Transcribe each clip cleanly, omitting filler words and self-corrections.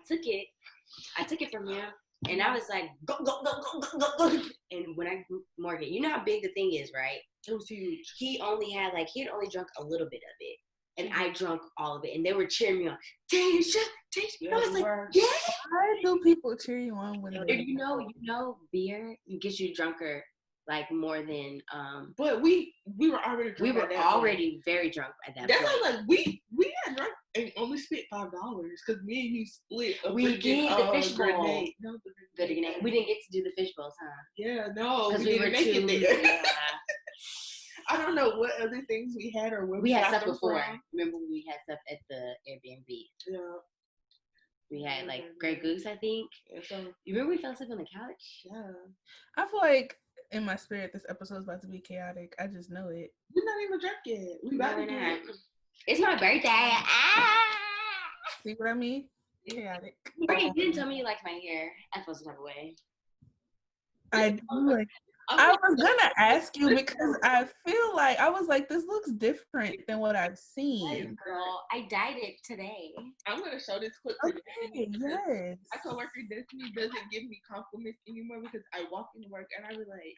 took it from him, and I was like, go, go, go, go, go, go, go. And when I grew Morgan, you know how big the thing is, right? It was huge. He had only drunk a little bit of it. And I drunk all of it. And they were cheering me on. Tasha. Yeah, I was like, yeah. Why do people cheer you on when You know, beer gets you drunker, like, more than But we were already drunk. We were already very drunk at that point. That's like we got drunk and only spent $5 because me and you split a we did the fishbowl. Grenade. No, the grenade. We didn't get to do the fish bowls, huh? Yeah, no. Because we were make it there. Yeah. I don't know what other things we had or where we had stuff before. From. Remember we had stuff at the Airbnb. Yeah. We had like Grey Goose, I think. Yeah, so you remember we fell asleep on the couch? Yeah. I feel like in my spirit this episode is about to be chaotic. I just know it. We're not even drunk yet. We about to do it. It's my birthday. See what I mean? Chaotic. You didn't tell me you liked my hair. I felt some type of way. I do like. I was gonna ask you because I feel like I was like, this looks different than what I've seen. Girl, I dyed it today. I'm gonna show this clip to Destiny. Yes. My coworker Destiny doesn't give me compliments anymore because I walk into work and I be like,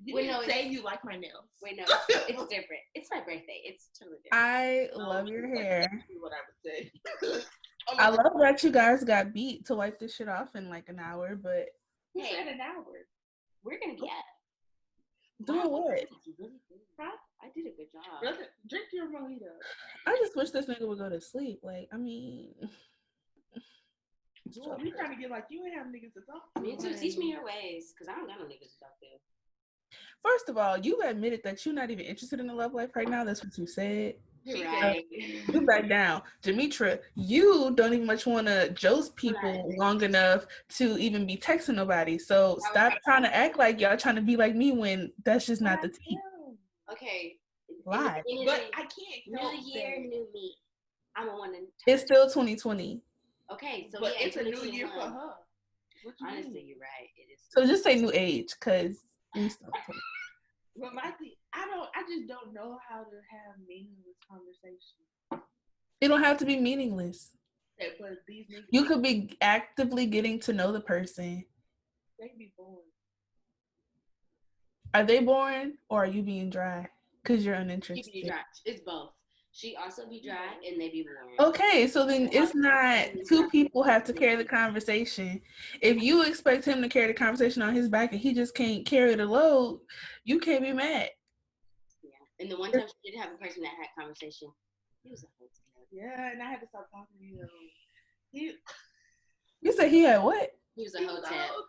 you didn't say you like my nails. Wait, no, it's different. It's my birthday. It's totally different. I love your hair. That's what I would say. I love that you guys got beat to wipe this shit off in like an hour, but who said an hour? We're gonna get. Doing what? Really good. I did a good job. Brother, drink your mojito. I just wish this nigga would go to sleep. Like, I mean, we trying to get like you ain't have niggas to talk to. Me too. Teach me your ways, cause I don't got no niggas to talk to. First of all, you admitted that you're not even interested in the love life right now. That's what you said. You're right. You back down. Jametra, you don't even much want to jose people long enough to even be texting nobody. So stop trying to act like y'all trying to be like me when that's just not the team. Okay. Lie. But I can't. New year, new me. I'm a one. It's still 2020. Okay, so but it's a new year for her. Honestly, you're right. It is. So just say new age, cause we still. Well, my thing, I just don't know how to have meaningless conversation. It don't have to be meaningless. But these niggas, you could be actively getting to know the person. They be boring. Are they boring or are you being dry? Because you're uninterested. She be dry. It's both. She also be dry and they be boring. Okay, so then it's not two people have to carry the conversation. If you expect him to carry the conversation on his back and he just can't carry the load, you can't be mad. Yeah. And the one time she did have a person that had conversation, he was a whole time. Yeah, and I had to stop talking to him. You said he had what? He was a hotel.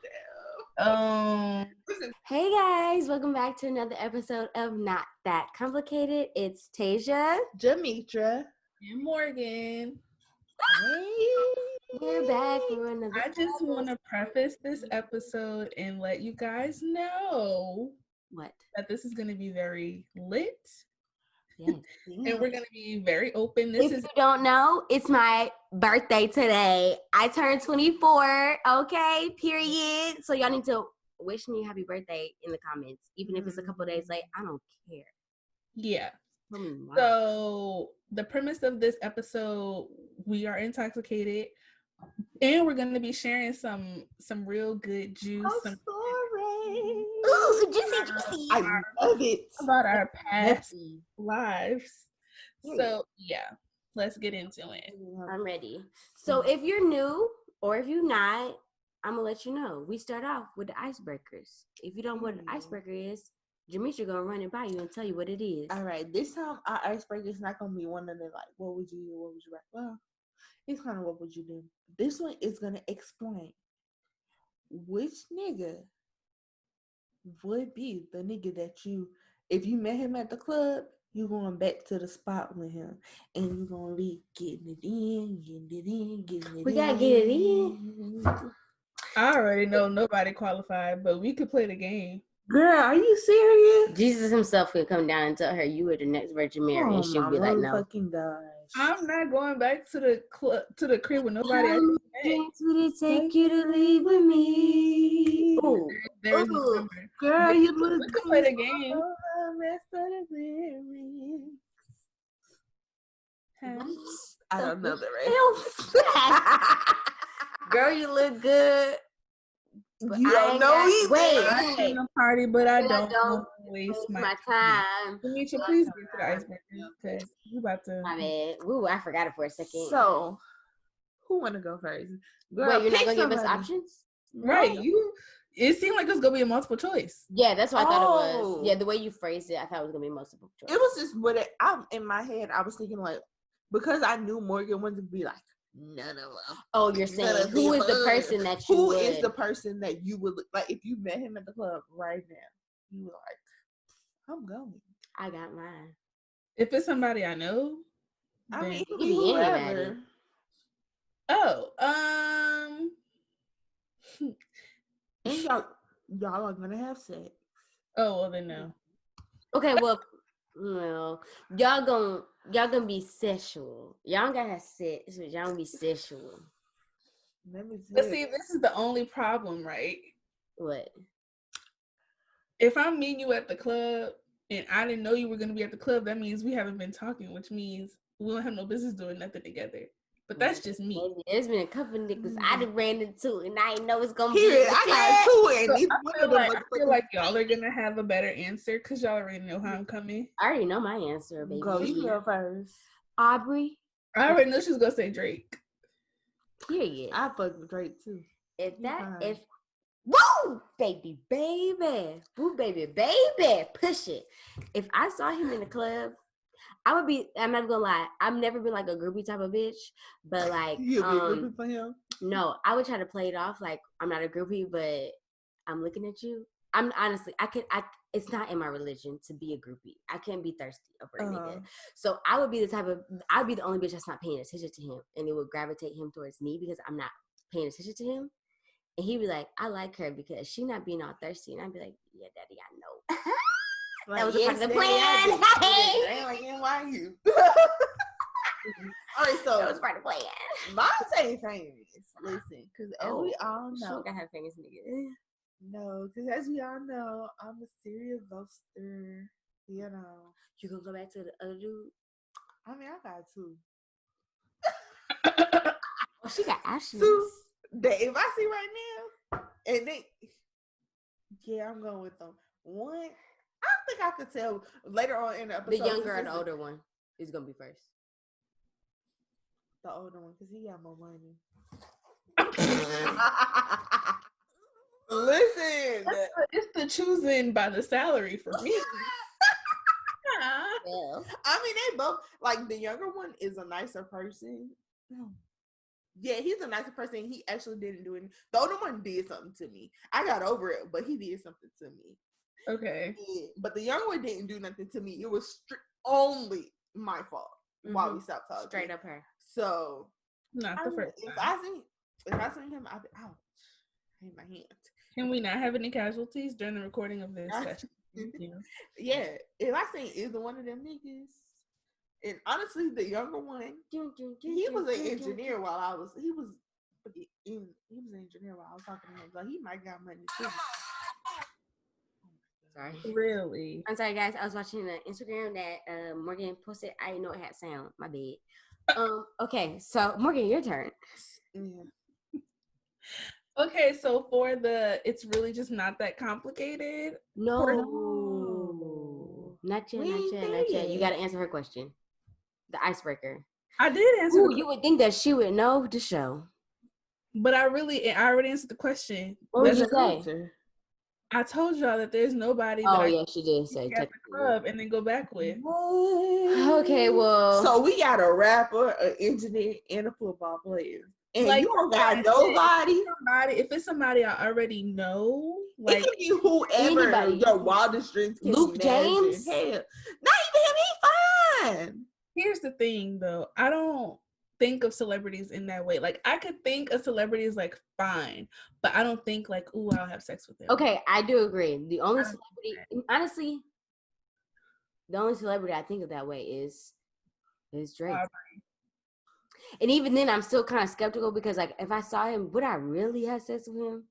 Hey guys, welcome back to another episode of Not That Complicated. It's Tasia, Jametra, and Morgan. Hey, we're back for another I just want to preface this episode and let you guys know that this is going to be very lit. Yes. And we're going to be very open. If you don't know, it's my birthday today. I turned 24, okay? Period. So y'all need to wish me happy birthday in the comments. Even if it's a couple days late, I don't care. Yeah. So the premise of this episode, we are intoxicated. And we're going to be sharing some real good juice. Some stories. Ooh, juicy. I love it. About our past lives. So, yeah, let's get into it. I'm ready. So, if you're new or if you're not, I'm going to let you know. We start off with the icebreakers. If you don't know what an icebreaker is, Jametra going to run it by you and tell you what it is. All right. This time, our icebreaker is not going to be one of the, like, what would you do? What would you write? Well, it's kind of what would you do. This one is going to explain which nigga would be the nigga that you, if you met him at the club, you going back to the spot with him, and you gonna be getting it in. We gotta get it in. I already know nobody qualified, but we could play the game. Girl, are you serious? Jesus himself could come down and tell her you were the next Virgin Mary, and she'll be like, no. Fucking gosh. I'm not going back to the crib with nobody else. Would it take you to leave with me? Ooh, there's no number. Girl, you we could play the game. I don't know the rest. Girl, you look good. You don't know either. I Wait. in a party, but I But don't, don't waste my time. Jametra, please get to the icebreaker because we about to. My bad. Woo, I forgot it for a second. So, who want to go first? Girl, wait, you're not pick gonna give us somebody. options? Right, No. It seemed like it's gonna be a multiple choice. Yeah, that's what I thought it was. Oh. Yeah, the way you phrased it, I thought it was gonna be multiple choice. It was just what I'm in my head. I was thinking like, because I knew Morgan wanted to be like, none of them. Oh, you're saying who is the person that you Who is the person that you would like if you met him at the club right now? You were like, I'm going. I got mine. If it's somebody I know, I mean, it could be be whoever. anybody. Oh, And y'all are gonna have sex. oh, well then no. Okay, well, y'all gonna be sexual. Y'all gotta have sex, but y'all gonna be sexual. But see, this is the only problem, right? What? If I'm meeting you at the club and I didn't know you were gonna be at the club, that means we haven't been talking, which means we don't have no business doing nothing together. But that's just me. Maybe there's been a couple of niggas I done ran into and I didn't know it's gonna be. I got two, and I feel like y'all are gonna have a better answer because y'all already know how I'm coming. I already know my answer, baby. Go, you go first. Aubrey. I already know she's gonna say Drake. Period. I fuck with Drake too. Woo, baby, woo, baby, push it. If I saw him in the club, I'm not gonna lie, I've never been like a groupie type of bitch, but like, you be a groupie for him? No, I would try to play it off like I'm not a groupie, but I'm looking at you. I'm honestly, it's not in my religion to be a groupie. I can't be thirsty over a nigga. So I'd be the only bitch that's not paying attention to him, and it would gravitate him towards me because I'm not paying attention to him. And he'd be like, I like her because she not being all thirsty. And I'd be like, yeah, daddy, I know. That was a part of the plan. Like NYU. All right, so that was part of the plan. Mine ain't famous. Listen, because as we all know, she got her famous nigga. No, because as we all know, I'm a serial ghoster. You know. You gonna go back to the other dude? I mean, I got two. Oh, she got ashes. That if I see right now, and I'm going with them. One, I think I could tell later on in the episode. The younger or the older one is gonna be first. The older one, because he got more money. Listen, it's the choosing by the salary for me. Well, I mean, they both like the younger one is a nicer person. Yeah, he's a nicer person. He actually didn't do anything. The older one did something to me. I got over it, but he did something to me. Okay. Yeah, but the younger one didn't do nothing to me. It was only my fault while we stopped talking. Straight up her. So, not the first if time. I seen him, I'd be out. I hate my hand. Can we not have any casualties during the recording of this session? Yeah, if I seen either one of them niggas, and honestly, the younger one, he was an engineer while I was. He was an engineer while I was talking to him. Like he might got money too. Sorry. Really? I'm sorry, guys. I was watching the Instagram that Morgan posted. I didn't know it had sound. My bad. Okay, so Morgan, your turn. Yeah. Okay, so for it's really just not that complicated. No. Not yet. You got to answer her question. The icebreaker. I did answer. Ooh, you would think that she would know the show. But I already answered the question. What would you say? I told y'all that there's nobody. She did say at the club and then go back with. What? Okay, well. So we got a rapper, an engineer, and a football player. And like, you don't got nobody. If it's somebody I already know, like it can be whoever anybody. Your wildest dreams can Luke imagine. James. Hell, not even him. He's fine. Here's the thing, though. I don't think of celebrities in that way. Like I could think of celebrities like fine, but I don't think like, ooh, I'll have sex with them. Okay, I do agree. The only celebrity, honestly, the only celebrity I think of that way is Drake. And even then, I'm still kind of skeptical because, like, if I saw him, would I really have sex with him?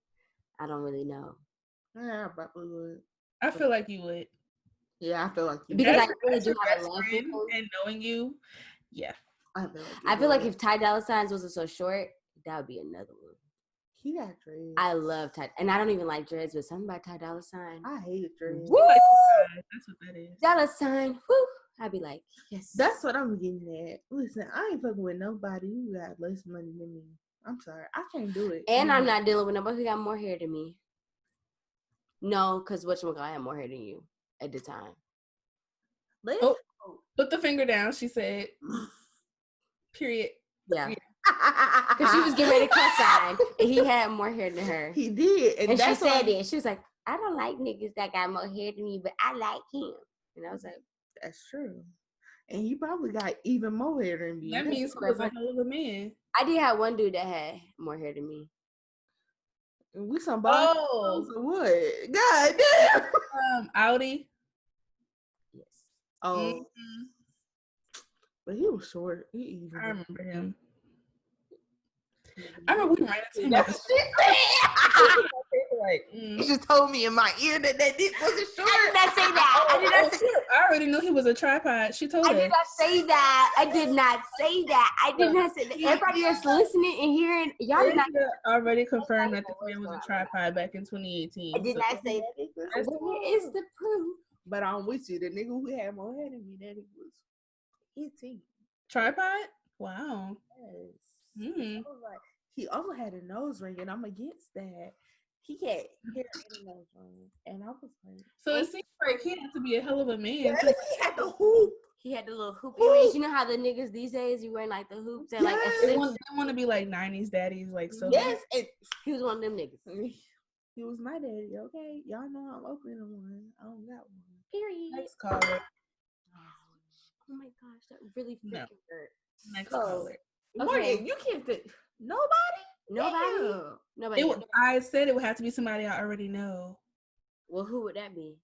I don't really know. Yeah, I probably would. I feel like you would. Yeah, I feel like you because would. I really do have a love for him. And knowing you, yeah. I feel like if Ty Dolla $igns wasn't so short, that would be another one. He got dreads. I love Ty, and I don't even like dreads, but something about Ty Dolla $ign. I hate dreads. Woo! That's what that is. Dolla $ign. Woo! I'd be like, yes. That's what I'm getting at. Listen, I ain't fucking with nobody who got less money than me. I'm sorry, I can't do it. And I'm not dealing with nobody who got more hair than me. No, because whatchamacallit had more hair than you at the time. Oh, put the finger down, she said. Period. Yeah. Because she was getting ready to co-sign, and he had more hair than her. He did. And she said it. She was like, I don't like niggas that got more hair than me, but I like him. And I was like, that's true. And he probably got even more hair than me. That means he was a hell of a man. I did have one dude that had more hair than me. And we somebody. Oh, what? God damn. Audi. Yes. Oh. Mm-hmm. But he was short. I remember him. I remember we ran into him. That's like, you just told me in my ear that dick wasn't short. I did not say that. I already knew he was a tripod. She told us. I did not say that. I did not say that. Everybody that's listening and hearing, y'all did not already confirmed that the man was a tripod back in 2018. I did not say that. Where is the proof? But I'm with you. The nigga who had more hair than me, that nigga was 18. Tripod? Wow. Yes. Mm-hmm. He also had a nose ring, and I'm against that. He had hair in a nose ring, and I was like, so it seems like he had to be a hell of a man. Yeah, he had the hoop. He had the little hoop earrings. You know how the niggas these days you wearing like the hoops and like they want to be like 90s daddies, like so. Yes, and he was one of them niggas. He was my daddy. Okay, y'all know I'm opening one. I don't got one. Period. Next caller. Oh my gosh, that really freaking hurt. Next caller. Morgan, you can't think. Nobody. I said it would have to be somebody I already know. Well, who would that be?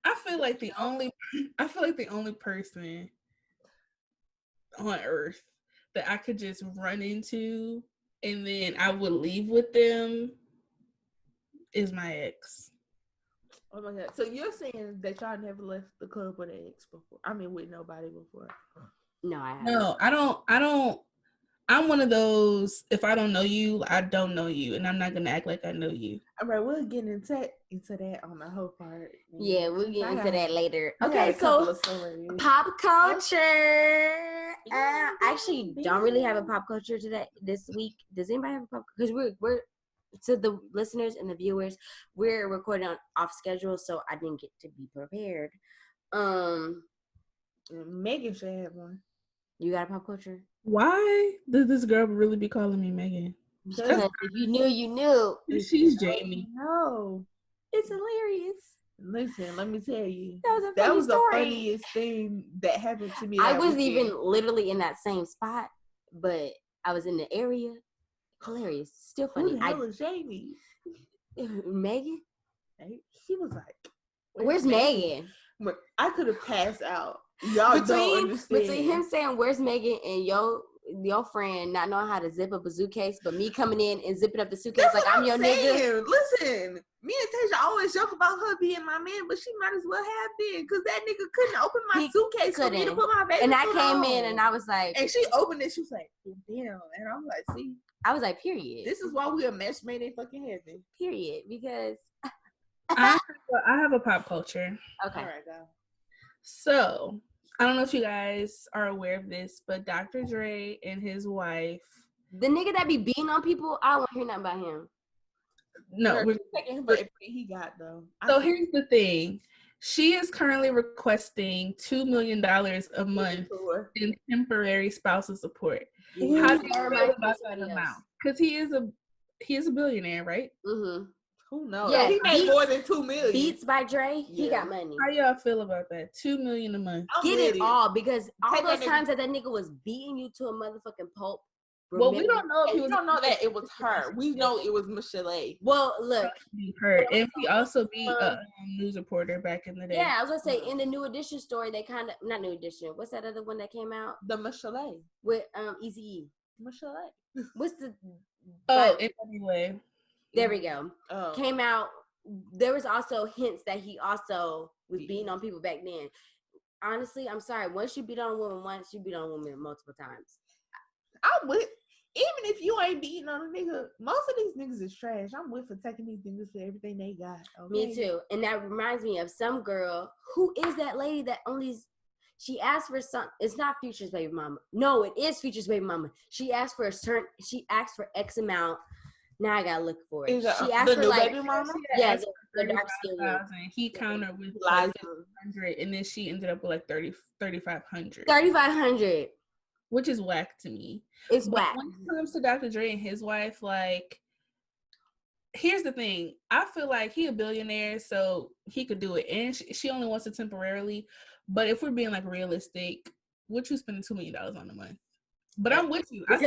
I feel like the only person on earth that I could just run into and then I would leave with them is my ex. Oh my God. So you're saying that y'all never left the club with an ex before? I mean, with nobody before? No, I haven't. No, I don't. I'm one of those, if I don't know you, I don't know you, and I'm not going to act like I know you. All right, we'll get into that on the whole part. Yeah, we'll get into that later. Okay, so pop culture. I actually don't really have a pop culture this week. Does anybody have a pop? Because we're to the listeners and the viewers, we're recording off schedule, so I didn't get to be prepared. Megan should have one. You got a pop culture? Why does this girl really be calling me Megan? Because if you knew, you knew. She's Jamie. No. It's hilarious. Listen, let me tell you. That was the funniest thing that happened to me. I wasn't even literally in that same spot, but I was in the area. Hilarious. Still funny. Who the hell is Jamie? Megan? She was like, where's Megan? I could have passed out. Y'all don't understand. Between him saying, where's Megan, and your friend not knowing how to zip up a suitcase, but me coming in and zipping up the suitcase like I'm your nigga. Listen, me and Tasia always joke about her being my man, but she might as well have been, because that nigga couldn't open my suitcase for me to put my baby. And I came in and I was like, and she opened it, she was like, damn. And I'm like, see, I was like, period. This is why we a match made in fucking heaven. Period. Because I have a pop culture. Okay. All right, go. So I don't know if you guys are aware of this, but Dr. Dre and his wife. The nigga that be beating on people, I don't want to hear nothing about him. No, we're taking him for everything he got, though. So here's the thing. She is currently requesting $2 million a month in temporary spousal support. How do you feel about that amount? Because he is a billionaire, right? Mm-hmm. Who knows? Yeah, he made more than $2 million. Beats by Dre, he got money. How y'all feel about that? $2 million a month. Get it all, because all those times that nigga was beating you to a motherfucking pulp. Well, we don't know if we don't know that it was her. We know it was Michelle. Well, look, her, and he also beat a news reporter back in the day. Yeah, I was gonna say in the New Edition story, they kind of not New Edition. What's that other one that came out? The Michelle with Eazy-E. Michelle. What's the? Anyway, there we go. Came out. There was also hints that he also was beating on people back then. Honestly, I'm sorry. Once you beat on a woman once, you beat on a woman multiple times. I'm with even if you ain't beating on a nigga, most of these niggas is trash. I'm with for taking these niggas for everything they got. Okay? Me too. And that reminds me of some girl. Who is that lady that only... She asked for some... It's not Future's baby mama. No, it is Future's baby mama. She asked for X amount. Now I gotta look for it. She asked for like... baby mama? Yeah, the dark skin one. He countered with like 100, and then she ended up with like 3,500. 3,500. Which is whack to me. It's but whack. When it comes to Dr. Dre and his wife, like, here's the thing. I feel like he a billionaire, so he could do it. And she only wants it temporarily. But if we're being like realistic, what you spending $2 million on a month? But I'm with you. But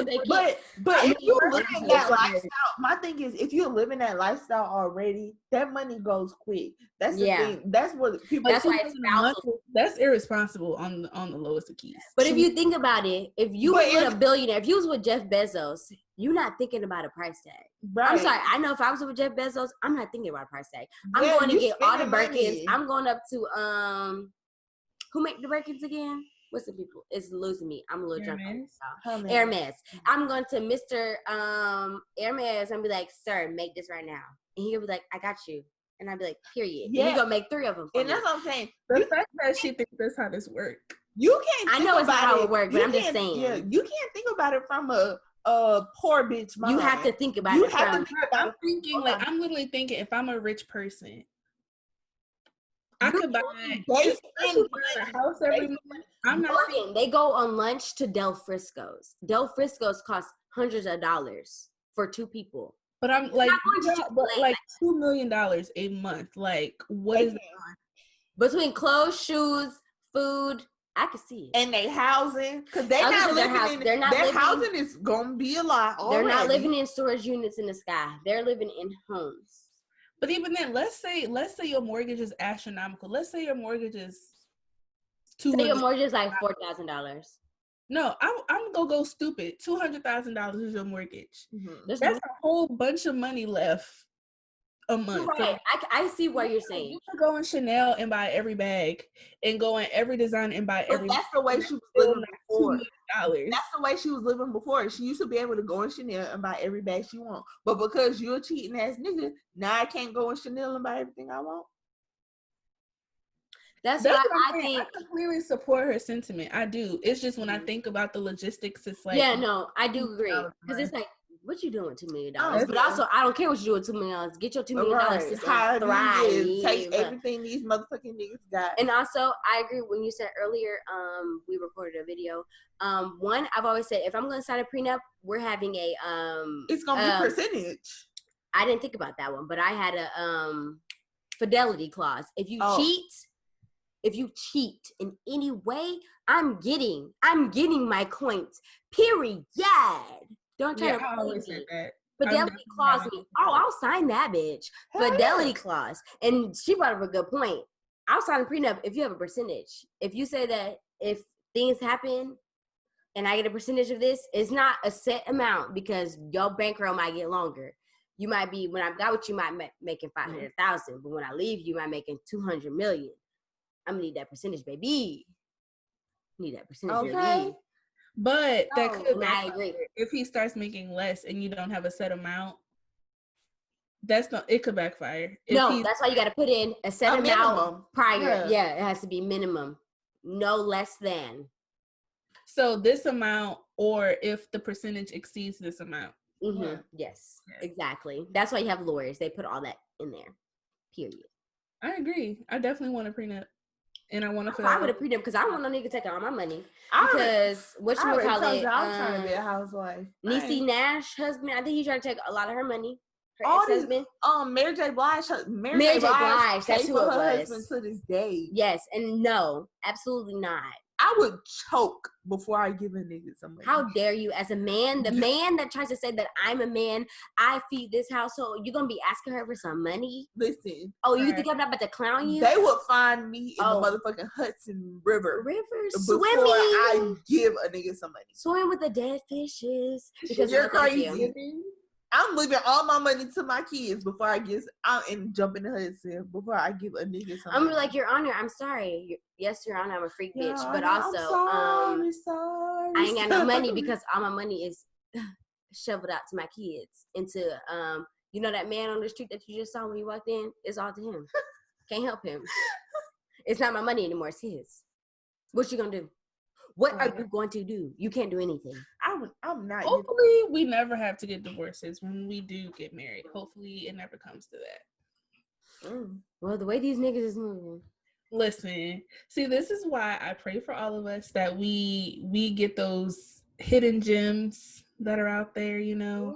if you live in that lifestyle, my thing is, if you're living that lifestyle already, that money goes quick. That's the thing. That's what people. That's why it's spousal. That's irresponsible on the lowest of keys. But if you think about it, if you was with a billionaire, if you was with Jeff Bezos, you're not thinking about a price tag. Right. I'm sorry. I know if I was with Jeff Bezos, I'm not thinking about a price tag. I'm going to get all the Birkins. I'm going up to who make the Birkins again? What's the people? It's losing me. I'm a little drunk. Hermes. I'm going to Mr. Hermes and be like, sir, make this right now. And he'll be like, I got you. And I'll be like, period. Yeah. And he's going to make 3 of them for me. that's what I'm saying. The fact that she thinks that's how this works. You can't I know it's not how it works, but I'm just saying. Yeah, you can't think about it from a poor bitch mind. You have to think about it from... I'm thinking, like, I'm literally thinking, if I'm a rich person, I could buy a house every month. I'm not saying they go on lunch to Del Frisco's. Del Frisco's cost hundreds of dollars for 2 people. But I'm like, like $2 million a month. Like, what is that? Between clothes, shoes, food, I can see it. And they housing, because they're not living in. Their housing is gonna be a lot. They're not living in storage units in the sky. They're living in homes. But even then, let's say your mortgage is astronomical. Let's say your mortgage is $200,000. Say your mortgage is like $4,000. No, I'm gonna go stupid. $200,000 is your mortgage. Mm-hmm. That's a whole bunch of money left a month. Right. I see what you're saying. You can go in Chanel and buy every bag, and go in every design and buy every. That's the way she was living before. That's the way she was living before. She used to be able to go in Chanel and buy every bag she want. But because you're a cheating ass nigga, now I can't go in Chanel and buy everything I want. That's why I think. I completely support her sentiment. I do. It's just when I think about the logistics, it's like. Yeah, no, I do agree. Because it's like, what you doing with $2 million? But also, I don't care what you do with $2 million. Get your $2 million to thrive. Take everything these motherfucking niggas got. And also, I agree when you said earlier, we recorded a video. One, I've always said, if I'm going to sign a prenup, we're having a it's going to be percentage. I didn't think about that one, but I had a fidelity clause. If you cheat in any way, I'm getting my coins. Period. Don't try to always say that. Fidelity clause me. Oh, I'll sign that bitch. Fidelity clause. And she brought up a good point. I'll sign a prenup if you have a percentage. If you say that if things happen and I get a percentage of this, it's not a set amount because your bankroll might get longer. You might be, when I got with you, might making 500,000, but when I leave, you might making 200 million. I'm gonna need that percentage, baby. Need that percentage, baby. But that could be, I agree. If he starts making less and you don't have a set amount, it could backfire. That's why you got to put in a set amount prior. Yeah, it has to be minimum, no less than. So this amount, or if the percentage exceeds this amount. Mm-hmm. Yeah. Yes, exactly. That's why you have lawyers. They put all that in there. Period. I agree. I definitely want a prenup. And I want to file with a prenup because I don't want no nigga taking all my money. Because what you call it? I'm trying to be a housewife. Niecy Nash husband, I think he's trying to take a lot of her money. Her ex-husband. Mary J. Blige. Mary J. Blige. That's who it was. Husband to this day. Yes, and no, absolutely not. I would choke before I give a nigga some money. How dare you, as a man, the man that tries to say that I'm a man, I feed this household, you're going to be asking her for some money? Listen. Oh, you think I'm not about to clown you? They would find me in the motherfucking Hudson River. Swimming. Before I give a nigga some money. Swimming with the dead fishes. Because you're crazy. I'm leaving all my money to my kids before I get out and jump in the Hudson before I give a nigga some money. I'm like, Your Honor, I'm sorry. Yes, Your Honor, I'm a freak bitch. But also, sorry, I ain't got no money because all my money is shoveled out to my kids. Into you know that man on the street that you just saw when you walked in? It's all to him. Can't help him. It's not my money anymore. It's his. What you gonna do? What are you going to do? You can't do anything. I'm not. Hopefully, we never have to get divorces when we do get married. Hopefully, it never comes to that. Well, the way these niggas is moving. Listen, see, this is why I pray for all of us that we get those hidden gems that are out there, you know,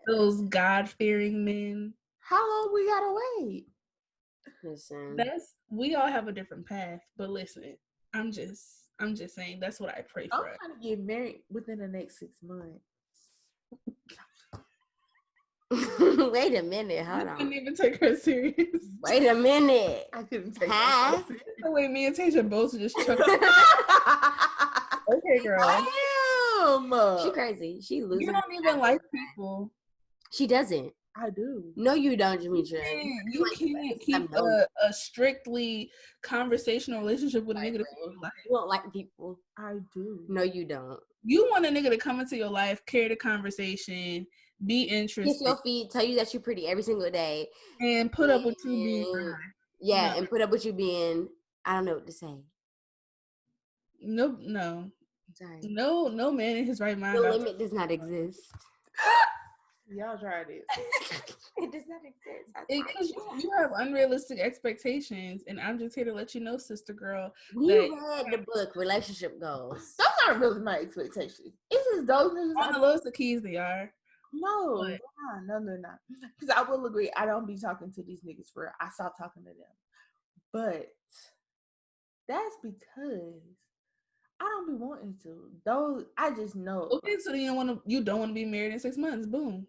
those God-fearing men. How long we gotta wait? Listen, we all have a different path, but listen, I'm just saying that's what I pray for. I'm trying to get married within the next 6 months. Wait a minute, hold on. I couldn't even take her serious. Wait a minute. I couldn't take her serious. The way me and Tasia both just chucked. Okay, girl. Damn. She crazy. She losing. You don't even like people. She doesn't. I do. No, you don't, Jametra. You can't keep a strictly conversational relationship with a nigga that you like. You don't like people. I do. No, you don't. You want a nigga to come into your life, carry the conversation, be interested. Kiss your feet, tell you that you're pretty every single day. And put up with you being fine. Yeah, and put up with you being, I don't know what to say. No. Sorry. No man in his right mind. The limit does not exist. Y'all tried it. It does not exist. Because you have unrealistic expectations, and I'm just here to let you know, sister girl. You read the book, Relationship Goals. Those aren't really my expectations. It's just those niggas. On the lowest of keys, they are. No, they're not. Because I will agree, I don't be talking to these niggas for real. I stopped talking to them. But that's because I don't be wanting to. Those I just know. Okay, so you don't want to be married in 6 months. Boom.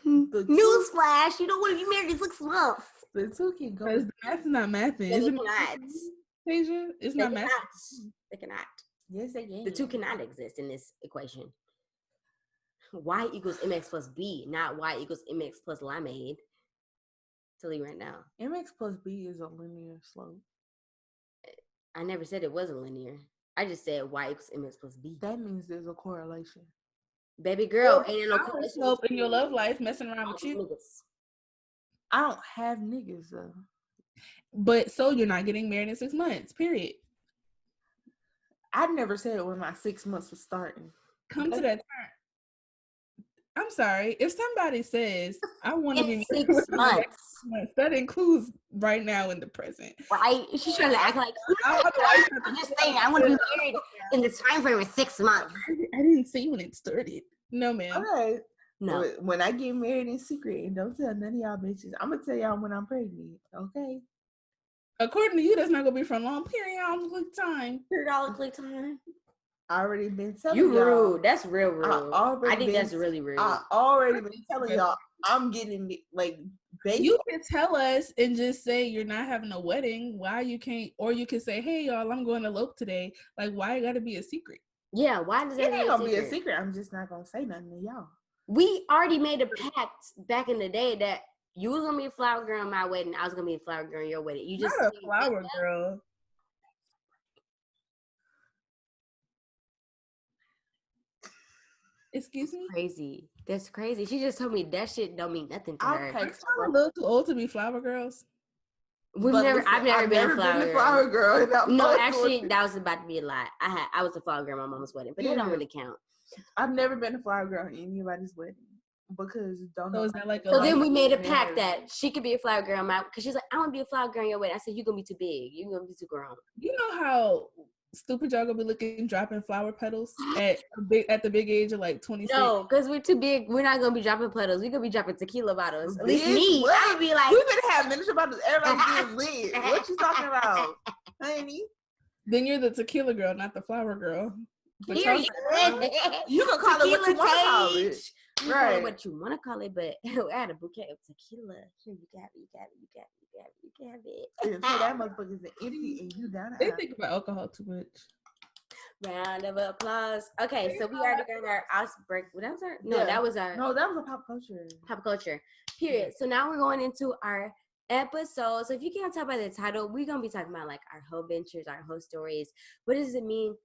Newsflash, you don't want to be married in 6 months. The two can go. Because the math is not mathing. They Is it cannot. Tasia? It's not math. They cannot. Yes, they can. The two cannot exist in this equation. Y equals mx plus b, not y equals mx plus limeade. Tell you right now. mx plus b is a linear slope. I never said it wasn't linear. I just said y equals mx plus b. That means there's a correlation. Baby girl, ain't no correlation. Slope in your love life messing around with you. Niggas. I don't have niggas though. But so you're not getting married in 6 months, period. I never said when my 6 months was starting. Come to that term. I'm sorry. If somebody says, I want to be married 6 months, that includes right now in the present. right? She's trying to act like, I'm just saying, I want to be married in the time frame of 6 months. I didn't see when it started. No, ma'am. Okay. No. When I get married in secret, and don't tell none of y'all bitches, I'm going to tell y'all when I'm pregnant. Okay? According to you, that's not going to be for a long period of time. $100 I already been telling you y'all. rude. That's real rude. I think that's really rude. I already been telling y'all I'm getting like baby. You can tell us and just say you're not having a wedding. Why you can't? Or you can say, hey y'all, I'm going to elope today. Like, why it got to be a secret? Yeah, why does that it ain't gonna be a secret? I'm just not gonna say nothing to y'all. We already made a pact back in the day that you was gonna be a flower girl in my wedding. I was gonna be a flower girl in your wedding. You just not a flower girl. Excuse me? Crazy. That's crazy. She just told me that shit don't mean nothing to her. Are you a little too old to be flower girls? I've never been a flower girl. No, actually, that was about to be a lie. I was a flower girl at my mom's wedding, but that don't really count. I've never been a flower girl at anybody's wedding because don't know. So then we made a pact that she could be a flower girl because she's like, I want to be a flower girl in your wedding. I said, you're gonna be too big. You're gonna be too grown. You know how stupid y'all gonna be looking dropping flower petals at the big age of like 26? No, because we're too big. We're not gonna be dropping petals. We're gonna be dropping tequila bottles. At least me. What? I would be like, we better have miniature bottles. Everybody getting lit. What you talking about, honey? Then you're the tequila girl, not the flower girl. But you can call it what you want to call it. You call it what you want to call it, but I had a bouquet of tequila. Here, you got it. And so that motherfucker's empty and you down. They think about alcohol too much. Round of applause. Okay, so we already got our outbreak. That was our that was a pop culture. Pop culture. Period. So now we're going into our episode. So if you can't tell by the title, we're gonna be talking about like our whole ventures, our whole stories. What does it mean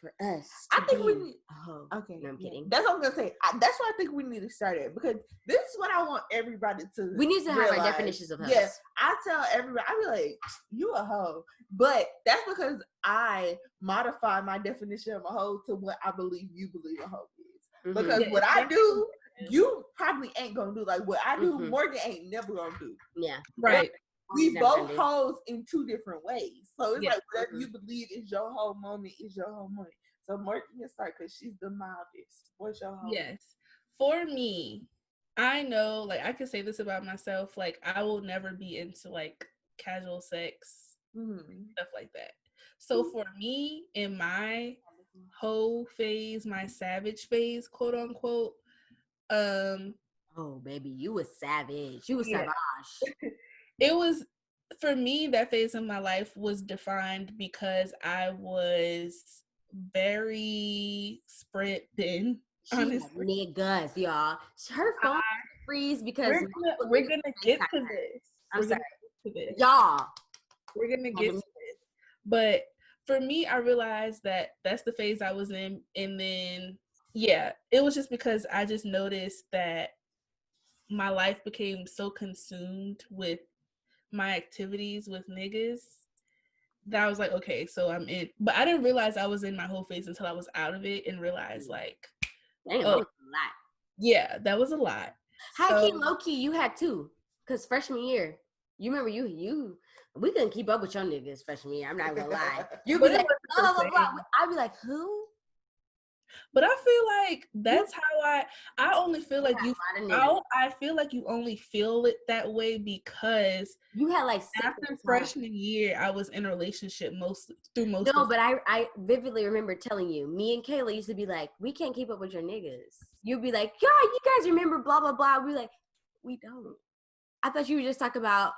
for us. I think we be need. a hoe. Okay, No, I'm kidding. That's what I'm gonna say. That's why I think we need to start it, because this is what I want everybody to. We need to have realize. our definitions of hoes. Yes, I tell everybody. I be like, "You a hoe," but that's because I modify my definition of a hoe to what I believe you believe a hoe is. Mhm. Because Yeah, what I do, you probably ain't gonna do. Like what I do, Mhm. Morgan ain't never gonna do. Yeah. Right. We Never gonna both do. hoes in two different ways. So it's Yeah. like whatever Mhm. you believe is your whole moment is your whole moment. So Morgan can start because she's the mildest. What's your whole? Yes. For me, I know, like, I can say this about myself. Like, I will never be into like casual sex, stuff like that. So for me, in my hoe phase, my savage phase, quote unquote, Oh, baby, you was savage. You was Yeah. savage. it was, for me, that phase in my life was defined because I was very spread thin. She had Honestly, niggas, y'all. Her phone freeze because we're gonna get to FaceTime her. this. I'm We're sorry, gonna get to this. y'all. We're gonna Had get to- to this. But for me, I realized that that's the phase I was in, and then yeah, it was just because I just noticed that my life became so consumed with my activities with niggas that I was like, okay, so I'm in. But I didn't realize I was in my whole phase until I was out of it and realized, like, Damn, oh, that was a lot. yeah, that was a lot. High So, key, low key, you had two. Cause freshman year, you remember you. We couldn't keep up with your niggas freshman year. I'm not gonna lie. You'd be But it like, wasn't blah the blah blah blah. same. I'd be like, who? But I feel like that's how I only feel like had you. a lot of niggas. I feel like you only feel it that way because You had like 6 at after the time. freshman year, I was in a relationship most No, of but I vividly remember telling you, me and Kayla used to be like, we can't keep up with your niggas. You'd be like, yeah, you guys remember blah blah blah. We'd be like, we don't. I thought you were just talking about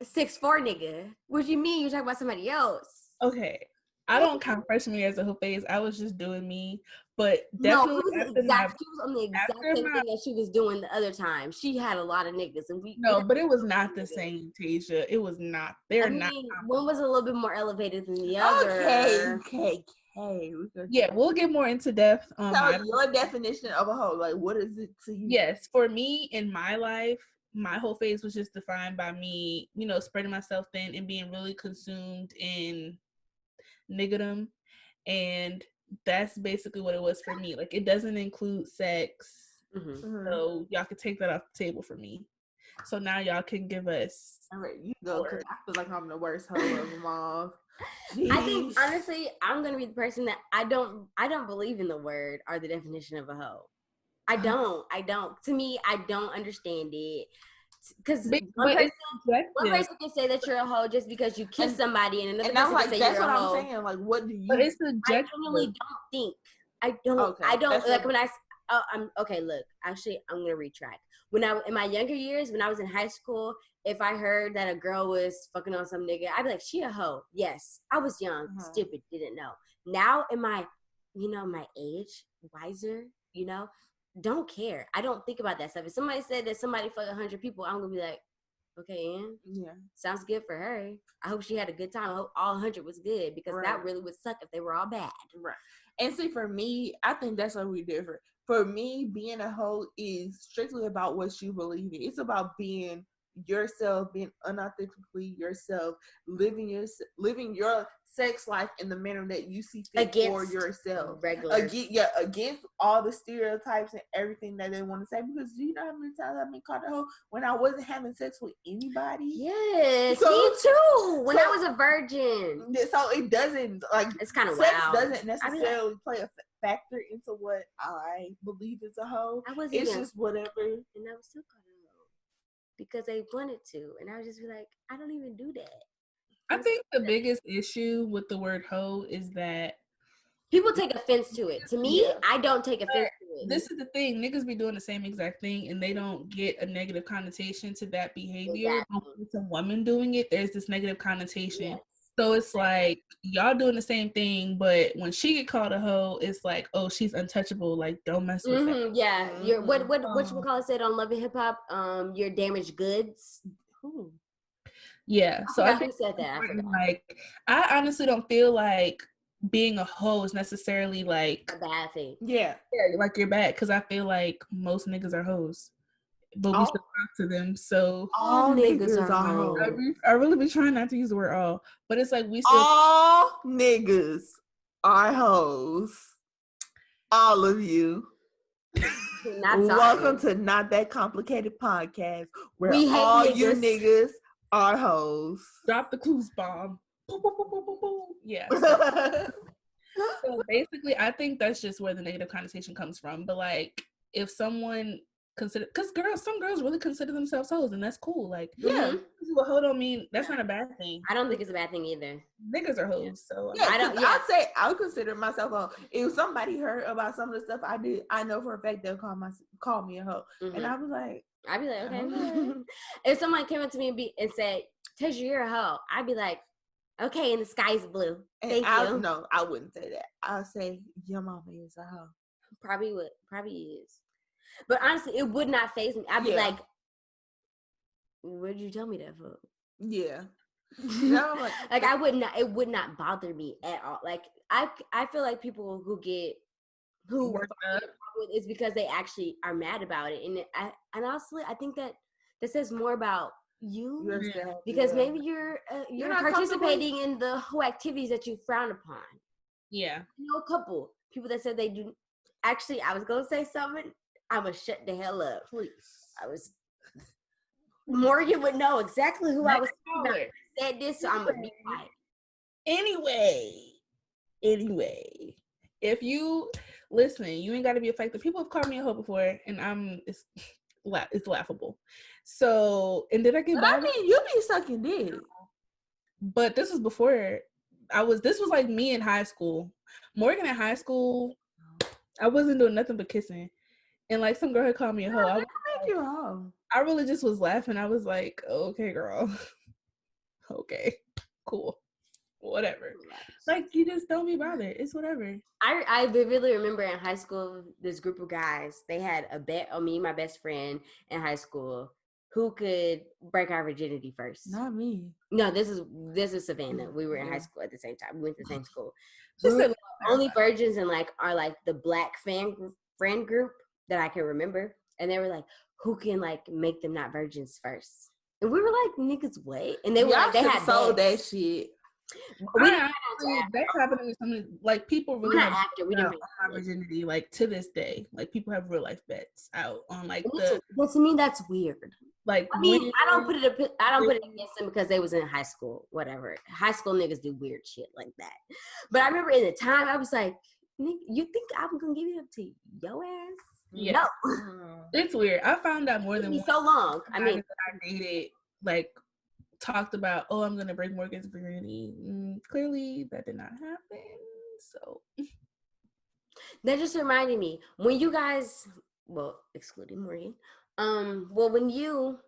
6'4" nigga. What do you mean? You talking about somebody else? Okay, I don't count freshman year as a whole phase. I was just doing me, but No, definitely it was after she was on the exact after same my- thing that she was doing the other time. She had a lot of niggas, and we no, but it was not the same, Tasia. It was not. They're not. one was a little bit more elevated than the other. Okay. Yeah, we'll get more into depth on Tell your definition of a hoe. Like, what is it to you? Yes, for me in my life, my whole phase was just defined by me, spreading myself thin and being really consumed in niggerdom. And that's basically what it was for me. Like, it doesn't include sex. Mm-hmm. So y'all can take that off the table for me. So now y'all can give us. All right, you go, because I feel like I'm the worst hoe of them all. I think honestly, I'm gonna be the person that I don't believe in the word or the definition of a hoe. I don't. To me, I don't understand it. Because one person can say that you're a hoe just because you kiss somebody, and another person can say that's you're what a I'm hoe. saying. Like, what do you? But it's I subjective. genuinely don't think. I don't. Okay, I don't like your- when I'm okay. Look, actually, I'm gonna retract. When I in my younger years, when I was in high school, if I heard that a girl was fucking on some nigga, I'd be like, she a hoe. Yes, I was young, stupid, didn't know. Now in my, my age, wiser, don't care. I don't think about that stuff. If somebody said that somebody fucked 100 people, I'm gonna be like, okay, and yeah, sounds good for her. I hope she had a good time. I hope all 100 was good, because that really would suck if they were all bad. Right. And see, for me, I think that's what we different. For me, being a hoe is strictly about what you believe in. It's about being yourself, being unauthentically yourself, living your sex life in the manner that you see fit for yourself. Against all the stereotypes and everything that they want to say. Because do you know how many times I've been called a hoe when I wasn't having sex with anybody? Yes, me too. When I was a virgin. So it doesn't, like, it's kind of sex wild. doesn't necessarily play a factor into what I believe is a hoe. It's just whatever. And I was still called a hoe because they wanted to, and I would just be like, I don't even do that. I think the biggest issue with the word hoe is that people take offense to it. To me, I don't take offense to it. This is the thing. Niggas be doing the same exact thing, and they don't get a negative connotation to that behavior. Exactly. When it's a woman doing it, there's this negative connotation. Yes. So it's like, y'all doing the same thing, but when she get called a hoe, it's like, oh, she's untouchable. Like, don't mess with that. Yeah. You're what you call it said on Love and Hip Hop? You're damaged goods. Yeah. So I think who said that. I forgot. Like, I honestly don't feel like being a hoe is necessarily like a bad thing. Yeah, like you're bad, because I feel like most niggas are hoes, but we still talk to them. So all niggas are I, hoes. I really be trying not to use the word all, but it's like we still All niggas are hoes. All of you. Welcome to Not That Complicated Podcast, where we hate all niggas. you niggas are hoes. Drop the clues bomb. Boom, boom, boom, boom, boom, boom. Yeah. So basically, I think that's just where the negative connotation comes from. But like, if someone because some girls really consider themselves hoes, and that's cool. Like, yeah, a hoe don't mean that's not a bad thing. I don't think it's a bad thing either. Niggas are hoes, so yeah. I say I would consider myself a hoe. If somebody heard about some of the stuff I did, I know for a fact they'll call me a hoe, and I'd be like, okay. If someone came up to me and said, "Tasha, you're a hoe," I'd be like, "Okay, and the sky's blue. Thank you." No, I wouldn't say that. I'll say your mama is a hoe. Probably is. But honestly, it would not faze me. I'd be like, "What did you tell me that for?" Yeah. No, like I would not. It would not bother me at all. Like I feel like people who work up is because they actually are mad about it, and honestly, I think that says more about you because maybe you're participating in the whole activities that you frown upon. Yeah, I know a couple people that said they do. Actually, I was gonna say something. I'm gonna shut the hell up. Please. Morgan would know exactly who I was talking about. I said this, so I'm gonna be quiet. Anyway, if you listen, you ain't got to be affected. People have called me a hoe before, and it's laughable. So, and did I get? I mean, you be sucking dick. But this was before this was like me in high school. Morgan in high school, I wasn't doing nothing but kissing. And like some girl had called me a hoe. I really just was laughing. I was like, okay, girl. Okay, cool. Whatever. Like, you just don't be bothered. It's whatever. I vividly remember in high school, this group of guys, they had a bet on me and my best friend in high school who could break our virginity first. Not me. No, this is Savannah. We were in high school at the same time. We went to the same school. Only virgins and are the black friend group that I can remember. And they were like, who can make them not virgins first? And we were like, niggas, what? And they were they had sold that shit. That's happening with some people really have after we didn't my virginity to this day. Like people have real life bets out on to me that's weird. I mean, I don't put it against them because they was in high school, whatever. High school niggas do weird shit like that. But I remember in the time I was like, you think I'm gonna give it up to your ass? Yeah. No. It's weird. I found out more than so long. I mean, I dated talked about, oh, I'm gonna break Morgan's virginity. Clearly that did not happen. So that just reminded me when you guys, excluding Morgan, when you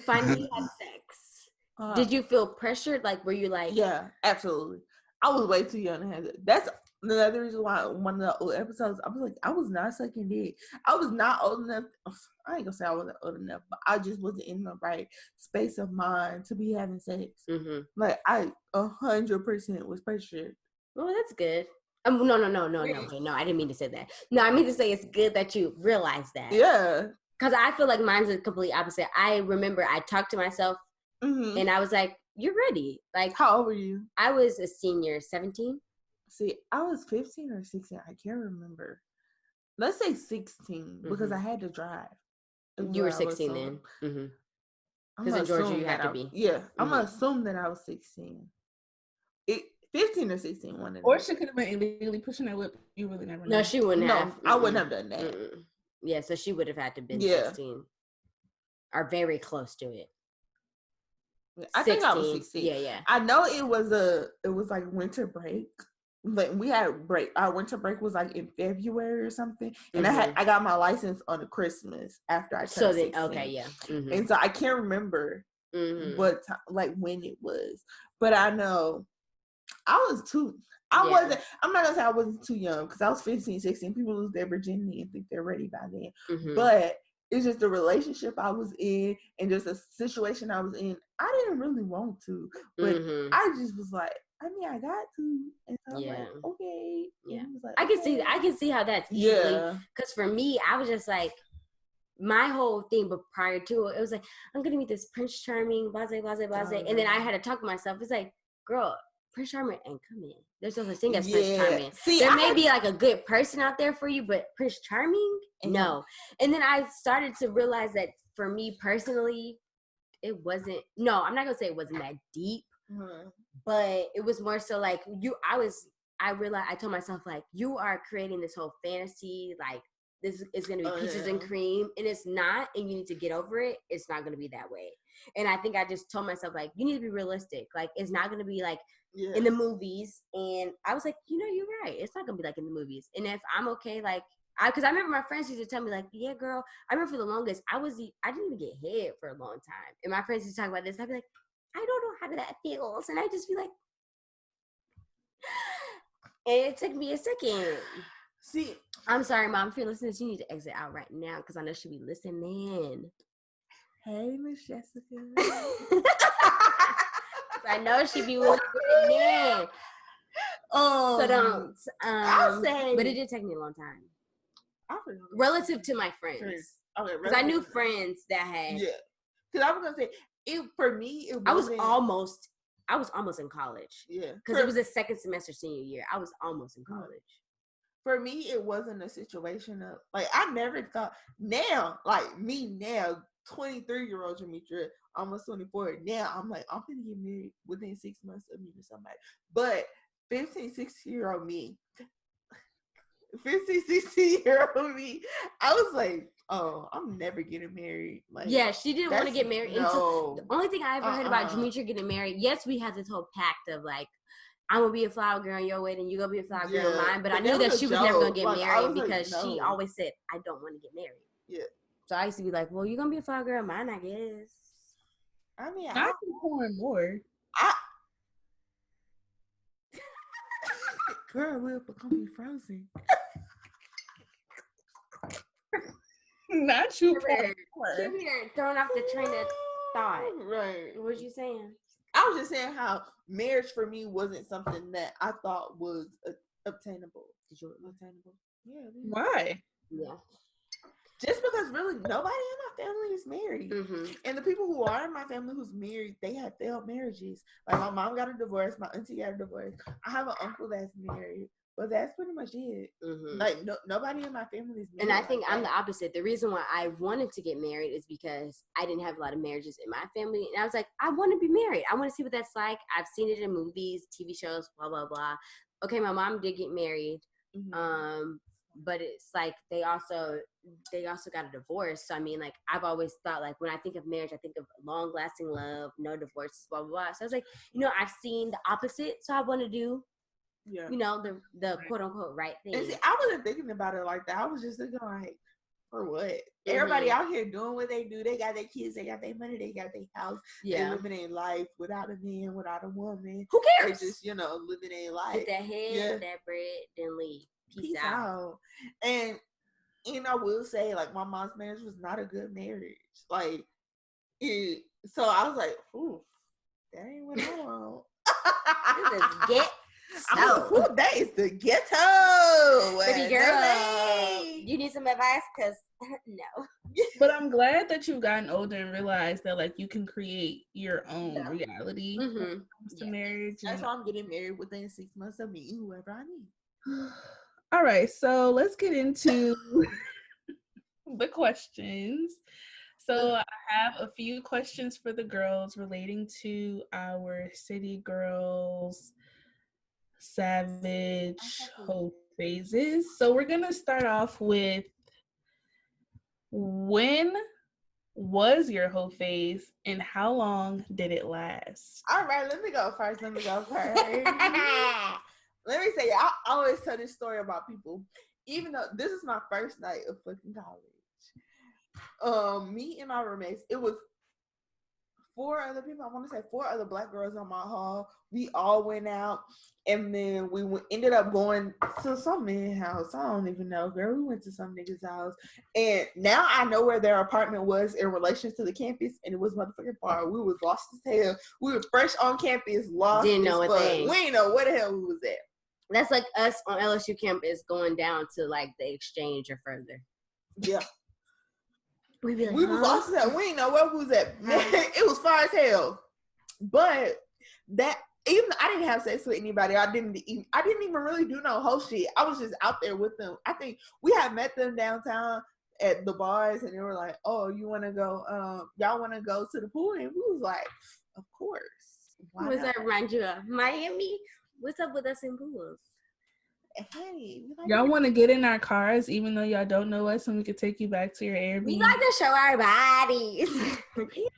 finally had sex, did you feel pressured? Were you like? Yeah, absolutely. I was way too young to have it. That's another reason why one of the old episodes, I was like, I was not sucking dick. I was not old enough. I ain't gonna say I wasn't old enough, but I just wasn't in the right space of mind to be having sex. Mm-hmm. I 100% was pressured. Well, that's good. No. I didn't mean to say that. No, I mean to say it's good that you realize that. Yeah. Because I feel like mine's the complete opposite. I remember I talked to myself and I was like, you're ready. How old were you? I was a senior, 17. See, I was 15 or 16. I can't remember. Let's say 16 because I had to drive. You were 16 then. Because in Georgia, you had to be. Yeah. I'm going to assume that I was 16. 15 or 16. One of them. Or she could have been illegally pushing that whip. You really never know. No, she wouldn't have. I wouldn't have done that. Yeah, so she would have had to been 16. Or very close to it. I think I was 16. Yeah. I know it was winter break. We had break. Our winter break was in February or something, and I got my license on Christmas after I turned 16. Okay, yeah. And so I can't remember what when it was, but I know I was too. wasn't. I'm not gonna say I wasn't too young because I was 15, 16. People lose their virginity and think they're ready by then, but It's just the relationship I was in and just a situation I was in. I didn't really want to, but I just was like, I mean, I got to, and so I was like, okay. Yeah, like, I can see how that's easily. Because for me, I was just like, my whole thing, but prior to it, it was like, I'm gonna meet this Prince Charming, blase, and then I had to talk to myself. It's like, girl, Prince Charming ain't coming. There's no such thing as Prince Charming. See, there may be like a good person out there for you, but Prince Charming, no. And then I started to realize that for me personally, it wasn't. No, I'm not gonna say it wasn't that deep, but it was more so like I realized, I told myself, like, you are creating this whole fantasy, like, this is going to be peaches and cream, and it's not, and you need to get over it. It's not going to be that way. And I think I just told myself, like, you need to be realistic. Like, it's not going to be like in the movies. And I was like, you're right. It's not going to be like in the movies. And if I'm okay, like, because I remember my friends used to tell me, like, yeah, girl, I remember for the longest, I didn't even get head for a long time. And my friends used to talk about this. I'd be like, I don't know how that feels. And I'd just be like, and it took me a second. See, I'm sorry, Mom. If you're listening, you need to exit out right now because I know she'll be listening. Hey, Miss Jessica. I know she'd be listening. So don't. I'll say, but it did take me a long time. Relative to my friends. Okay, because I knew friends that had. Yeah. Because I was gonna say, for me, I was almost in college. Yeah. Because it was a second semester senior year. I was almost in college. For me, it wasn't a situation of, like, I never thought, now, like, me now, 23-year-old Jametra, almost 24, now, I'm like, I'm going to get married within 6 months of meeting somebody. But 15, 16-year-old me, 16-year-old me, I was like, oh, I'm never getting married. Like, yeah, she didn't want to get married. No. The only thing I ever heard about Jametra getting married, yes, we had this whole pact of, like, I'm gonna be a flower girl in your wedding, you're gonna be a flower girl in mine. But I knew that she was never gonna get married because she always said, I don't want to get married. Yeah. So I used to be like, well, you're gonna be a flower girl in mine, I guess. I mean, I can pour more. Girl, we're becoming frozen. Not you. Come here, throwing off the train of thought. Right. What was you saying? I was just saying how marriage for me wasn't something that I thought was obtainable. Did you obtainable? Yeah. Why? Yeah. Just because really nobody in my family is married. And the people who are in my family who's married, they have failed marriages. Like, my mom got a divorce, my auntie got a divorce. I have an uncle that's married. But that's pretty much it. Like, nobody in my family is married. And I think I'm the opposite. The reason why I wanted to get married is because I didn't have a lot of marriages in my family. And I was like, I want to be married. I want to see what that's like. I've seen it in movies, TV shows, blah, blah, blah. Okay, my mom did get married. But it's like they also got a divorce. So, I mean, like, I've always thought, like, when I think of marriage, I think of long-lasting love, no divorces, blah, blah, blah. So I was like, I've seen the opposite. So I want to do the quote unquote right thing. And see, I wasn't thinking about it like that. I was just thinking, like, for what? Everybody out here doing what they do. They got their kids, they got their money, they got their house. They living their life without a man, without a woman. Who cares? They just, living their life. Get that head, that bread, then leave. Peace out. And I will say, like, my mom's marriage was not a good marriage. Like, so I was like, ooh, that ain't what I want. This is get. That is the ghetto. Baby girl, you need some advice? Because no. But I'm glad that you've gotten older and realized that, like, you can create your own reality when it comes to marriage. That's why I'm getting married within 6 months of meeting whoever I need. All right, so let's get into the questions. So I have a few questions for the girls relating to our City Girls Savage hoe phases. So we're gonna start off with, when was your hoe phase and how long did it last? All right, let me go first. Let me say, I always tell this story about people, even though this is my first night of fucking college. Me and my roommates, it was 4 other people. I want to say 4 other black girls on my hall. We all went out, and then we ended up going to some man's house. I don't even know, girl. We went to some nigga's house, and now I know where their apartment was in relation to the campus, and it was motherfucking far. We was lost as hell. We were fresh on campus, lost. Didn't know as a fuck. thing. We didn't know where the hell we was at. That's like us on LSU campus going down to like the exchange or further. Yeah. We be like, we was lost as hell. We didn't know where we was at. Man, it was far as hell. But that even I didn't have sex with anybody. I didn't even really do no whole shit. I was just out there with them. I think we had met them downtown at the bars, and they were like, "Oh, you want to go? Y'all want to go to the pool?" And we was like, "Of course." What does that remind you of? Miami? What's up with us in pools? Hey, y'all want to get in our cars, even though y'all don't know us, and we could take you back to your Airbnb. We like to show our bodies.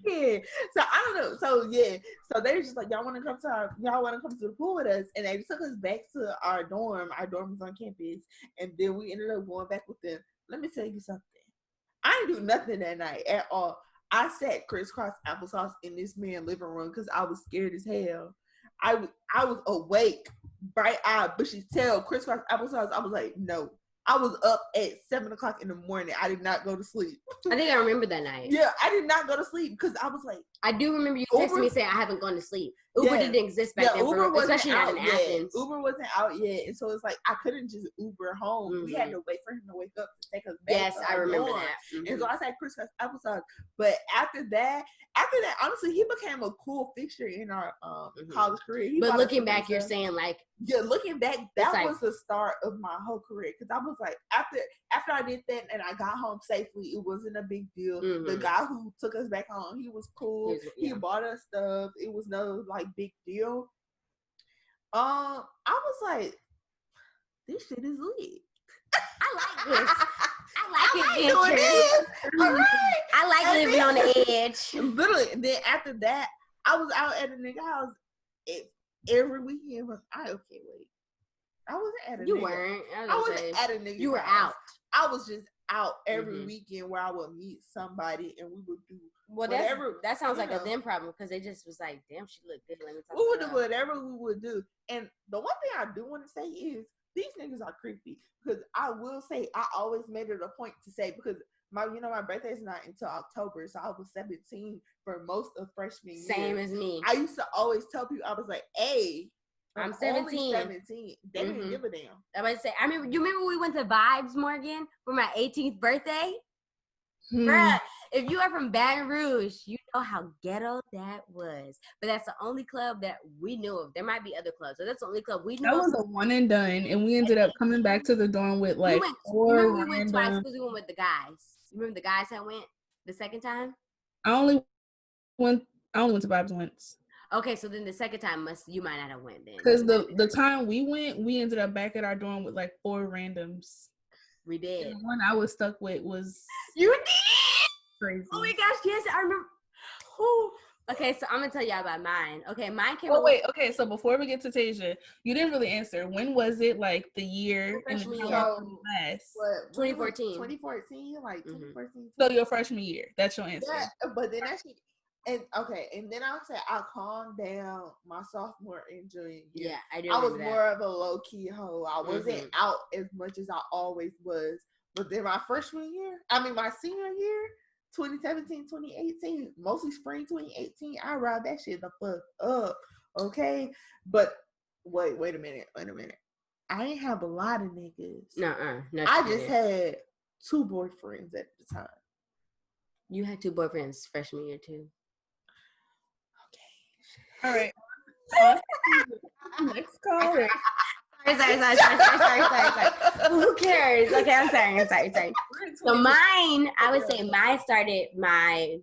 Yeah. So I don't know. So yeah. So they were just like, y'all want to come to the pool with us, and they took us back to our dorm. Our dorm was on campus, and then we ended up going back with them. Let me tell you something. I didn't do nothing that night at all. I sat crisscross applesauce in this man's living room because I was scared as hell. I was awake, bright-eyed, bushy tail, crisscross applesauce. I was like, no. I was up at 7:00 in the morning. I did not go to sleep. I think I remember that night. Yeah, I did not go to sleep because I was like, I do remember you texting me saying I haven't gone to sleep. Uber didn't exist back then, especially not in Athens. Uber wasn't out yet, and so it's like I couldn't just Uber home. Mm-hmm. We had to wait for him to wake up to take us back. Yes, I remember that. Mm-hmm. And so I said crisscross applesauce. But after that, honestly, he became a cool fixture in our college career. But looking back, you're saying like, yeah, looking back, that was the start of my whole career because I was like, after I did that and I got home safely, it wasn't a big deal. Mm-hmm. The guy who took us back home, he was cool. He bought us stuff. It was no like big deal. I was like, this shit is lit. I like this. I like it. All right. I like living on the edge. Literally. And then after that, I was out at a nigga house every weekend. I wasn't at a nigga. You weren't. I wasn't at a nigga. You were house. out. I was just out every weekend where I would meet somebody and we would do whatever. That sounds like a them problem because they just was like, damn, she looked good. Let me talk. We would do whatever we would do. And the one thing I do want to say is these niggas are creepy because I will say I always made it a point to say because my birthday is not until October, so I was 17 for most of freshman year. Same as me. I used to always tell people I was like, "Hey, I'm 17. 17. They didn't give a damn." I was say, you remember we went to Vibes, Morgan, for my 18th birthday? Bruh, if you are from Baton Rouge, you know how ghetto that was. But that's the only club that we knew of. There might be other clubs, so that's the only club we knew of. That was a one and done, and we ended up coming back to the dorm with like we went twice because we went with the guys. You remember the guys that went the second time? I only went to Vibes once. Okay, so then the second time you might not have went then. Because the time we went, we ended up back at our dorm with like 4 randoms. We did. And the one I was stuck with was you did crazy. Oh my gosh, yes, I remember. Ooh. Okay, so I'm gonna tell y'all about mine. Okay, mine came. Okay, so before we get to Tasia, you didn't really answer. When was it? Like the year and the class? 2014. 2014, like 2014. So your freshman year. That's your answer. Yeah, but then actually. And then I'll say I calmed down my sophomore and junior year. Yeah, I do. I was more of a low key hoe. I wasn't out as much as I always was. But then my senior year, 2017, 2018, mostly spring 2018, I ride that shit the fuck up. Okay, but wait a minute. I ain't have a lot of niggas. No, I just had 2 boyfriends at the time. You had 2 boyfriends freshman year too. All right. Next caller. Sorry. Who cares? Okay, I'm sorry. So mine, I would say mine started my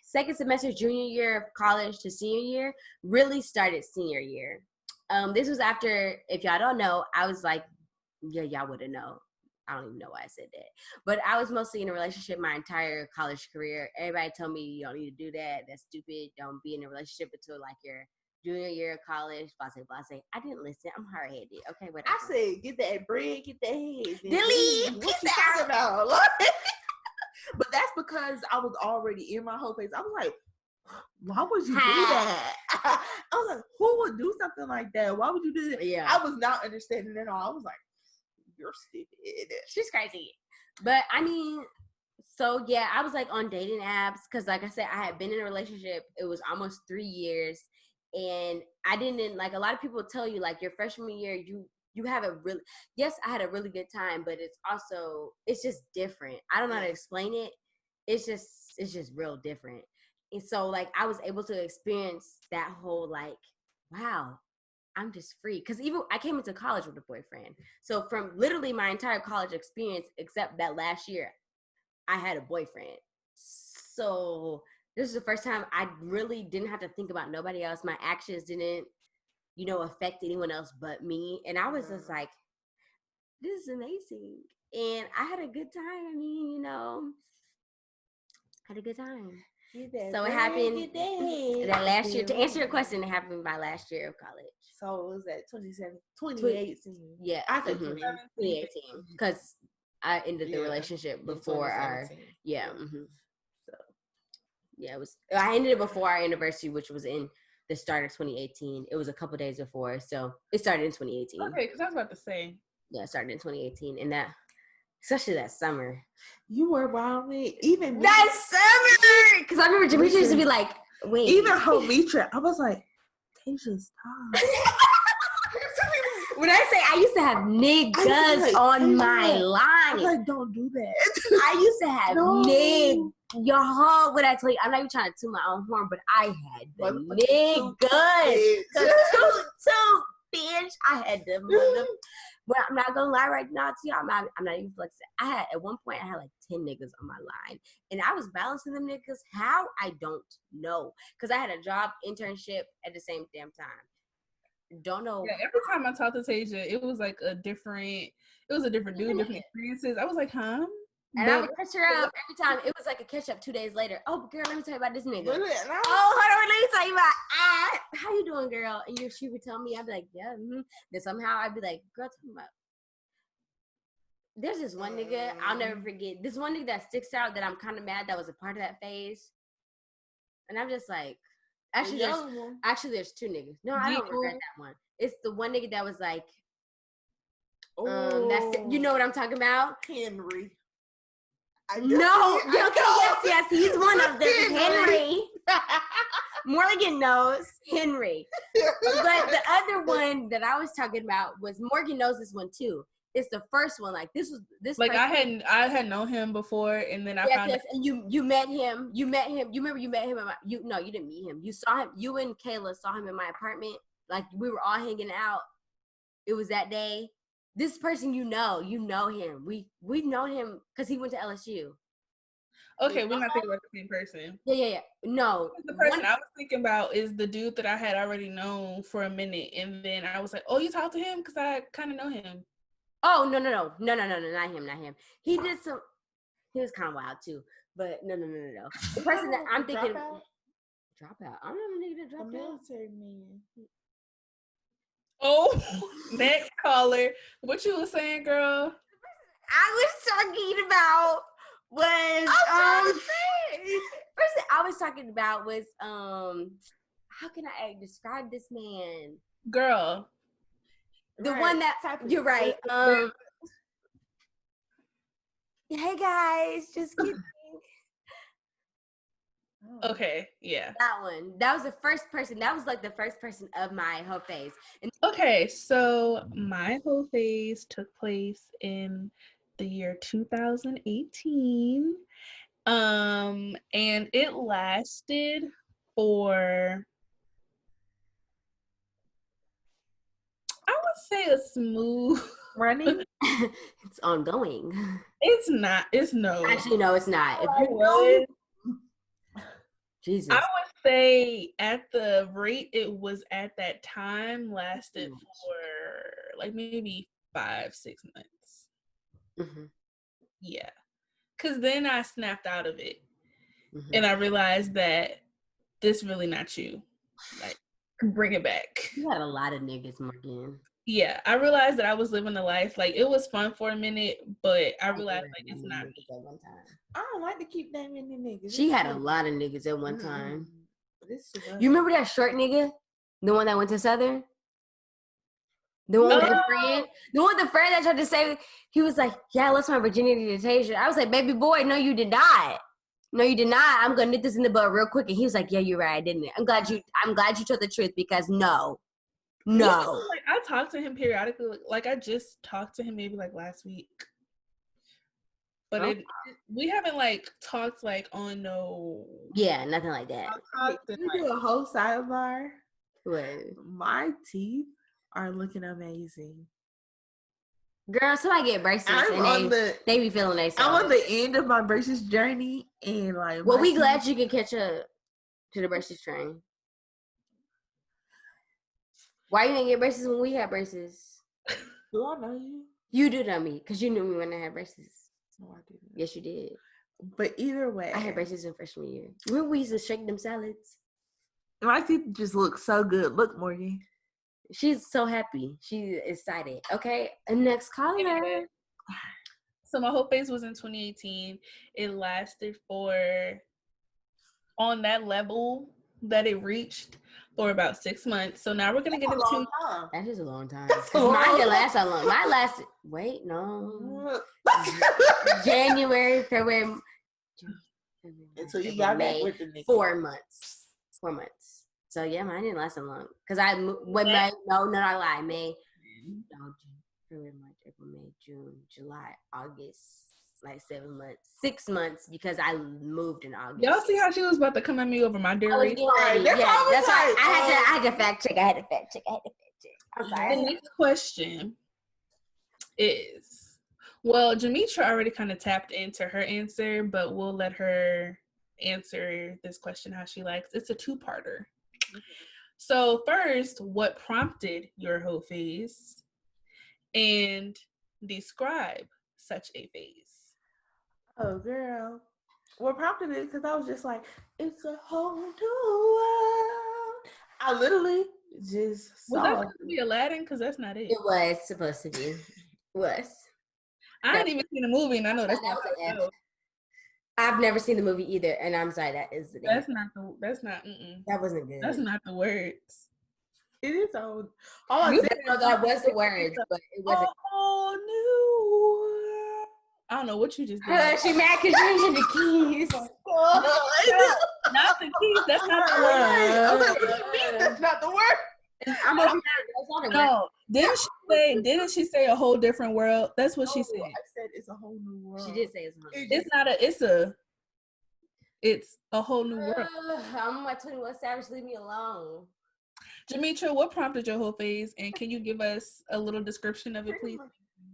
second semester junior year of college to senior year. Really started senior year. This was after, if y'all don't know, I was like, yeah, y'all wouldn't know. I don't even know why I said that. But I was mostly in a relationship my entire college career. Everybody told me you don't need to do that. That's stupid. Don't be in a relationship until like your junior year of college. Blase. I didn't listen. I'm hard-headed. Okay, whatever. I said, get that bread, get that head. Delete. Peace out. But that's because I was already in my whole face. I was like, Why would you do that? I was like, who would do something like that? Why would you do that? Yeah. I was not understanding at all. I was like, you're stupid. She's crazy. But I mean, so yeah, I was like on dating apps because, like I said, I had been in a relationship. It was almost 3 years, and I didn't like. A lot of people tell you like your freshman year, you have a really yes, I had a really good time, but it's just different. I don't know how to explain it. It's just real different. And so like I was able to experience that whole like, wow, I'm just free. Because even I came into college with a boyfriend. So from literally my entire college experience, except that last year, I had a boyfriend. So this is the first time I really didn't have to think about nobody else. My actions didn't, affect anyone else but me. And I was just like, this is amazing. And I had a good time. I mean, had a good time. So it happened that last year. To answer your question, it happened my last year of college. So it was at 2018. Yeah, I said 2018 because I ended the relationship before our So yeah, it was. I ended it before our anniversary, which was in the start of 2018. It was a couple days before, so it started in 2018. Okay, because I was about to say. Yeah, it started in 2018, and that, especially that summer. You were wild, even that summer, because I remember Jametra used to be like, "Wait." Even Jametra, I was like, "Tasia, stop." When I say I used to have niggas on my line, I was like, don't do that. I used to have niggas. Your whole, what I tell you, I'm not even trying to toot my own horn, but I had the niggas. Toot, bitch. I had the mother. But I'm not gonna lie right now to y'all. I'm not even flexing. At one point I had like 10 niggas on my line, and I was balancing them niggas. How? I don't know, because I had a job internship at the same damn time. Don't know. Yeah, every time I talked to Tasia, it was like a different dude, different experiences. I was like, huh? And I would catch her up every time. It was like a catch up 2 days later. Oh, girl, let me tell you about this nigga. Oh, hold on, let me tell you about how you doing, girl? And she would tell me, I'd be like, yeah. Mm-hmm. Then somehow I'd be like, girl, tell me about. There's this one nigga I'll never forget. This one nigga that sticks out that I'm kind of mad that was a part of that phase. And I'm just like, actually, there's 2 niggas. No, I don't regret that one. It's the one nigga that was like, that's you know what I'm talking about? Henry. Yes, he's one of them. Henry. Morgan knows Henry. But the other one that I was talking about was Morgan knows this one too. It's the first one. Like this. Like person. I had known him before, and then I found. Yes, and you met him. You remember you met him at you didn't meet him. You saw him. You and Kayla saw him in my apartment. Like we were all hanging out. It was that day. This person, you know him. We've known him because he went to LSU. Okay, we're not thinking about the same person. Yeah. No. The person I was thinking about is the dude that I had already known for a minute, and then I was like, "Oh, you talked to him?" Because I kind of know him. Oh no, not him. He did some. He was kind of wild too, but no. The person that I'm thinking drop out. I don't know the nigga that dropped out. Military man. Oh, next caller. What you was saying, girl? I was talking about how can I describe this man? Girl. The one that you're right. Hey guys, just kidding. Okay, yeah. That one. That was the first person. That was like the first person of my whole phase. Okay, so my whole phase took place in the year 2018. And it lasted for, I would say, a smooth running. It's ongoing. It's not. It's no. Actually, no, it's not. If you know, Jesus. I would say at the rate it was at that time lasted for like maybe 5-6 months. Mm-hmm. Yeah. Because then I snapped out of it. Mm-hmm. And I realized that this really not you. Like, bring it back. You had a lot of niggas, Morgan. Yeah, I realized that I was living a life. Like, it was fun for a minute, but I realized, like, it's not me. At one time. I don't like to keep naming the niggas. She had a lot of niggas at one time. You remember that short nigga? The one that went to Southern? The one with the friend? The one with the friend that tried to say, he was like, yeah, I lost my virginity to Tasia. I was like, baby boy, no, you did not. No, you did not. I'm gonna nip this in the bud real quick. And he was like, yeah, you're right, I didn't. I'm glad you told the truth because no. Like, I talk to him periodically. Like, I just talked to him maybe like last week. But we haven't like talked like on no. Yeah, nothing like that. Can we do a whole sidebar? What? My teeth are looking amazing. Girl, somebody get braces and they be feeling themselves. I'm on the end of my braces journey and like. Well, we glad you can catch up to the braces train. Why you didn't get braces when we had braces? Do I know you? You do know me because you knew me when I had braces. No, I didn't. Yes, you did. But either way, I had braces in freshman year. Remember we used to shake them salads? My teeth just look so good. Look, Morgan. She's so happy. She's excited. Okay, next caller. So my whole phase was in 2018. It lasted for, on that level that it reached, for about 6 months. So now we're gonna get into. That is a long time. Mine didn't last that long. Mine lasted. Wait, no. January, February. And so you got back with the nigga. 4 months. 4 months. So yeah, mine didn't last that long. Cause I went May. No, I lie. May. No, February, March, April, May, June, July, August. Like 7 months, 6 months because I moved in August. Y'all see how she was about to come at me over my dairy? Right. Yeah, that's why I had to fact check. I'm sorry. The next question is, well, Jametra already kind of tapped into her answer, but we'll let her answer this question how she likes. It's a two-parter. Okay. So first, what prompted your whole phase? And describe such a phase. Oh, girl. What prompted it? Because I was just like, it's a whole new world. I literally just saw. Was that supposed to be Aladdin? Because that's not it. It was supposed to be. I hadn't even seen the movie, and I know that's not it. I've never seen the movie either, and I'm sorry, that is the name. That wasn't good. That's not the words. It is old. You know that was the words, but it wasn't. Oh, new world. I don't know what you just did. She mad because you ain't the keys. Not the keys. That's not the word. That's not the word. No. Didn't she say a whole different world? That's what she said. I said it's a whole new world. She did say it's a whole it's a whole new world. I'm my 21 Savage, leave me alone. Jametra, what prompted your whole phase, and can you give us a little description of it, please?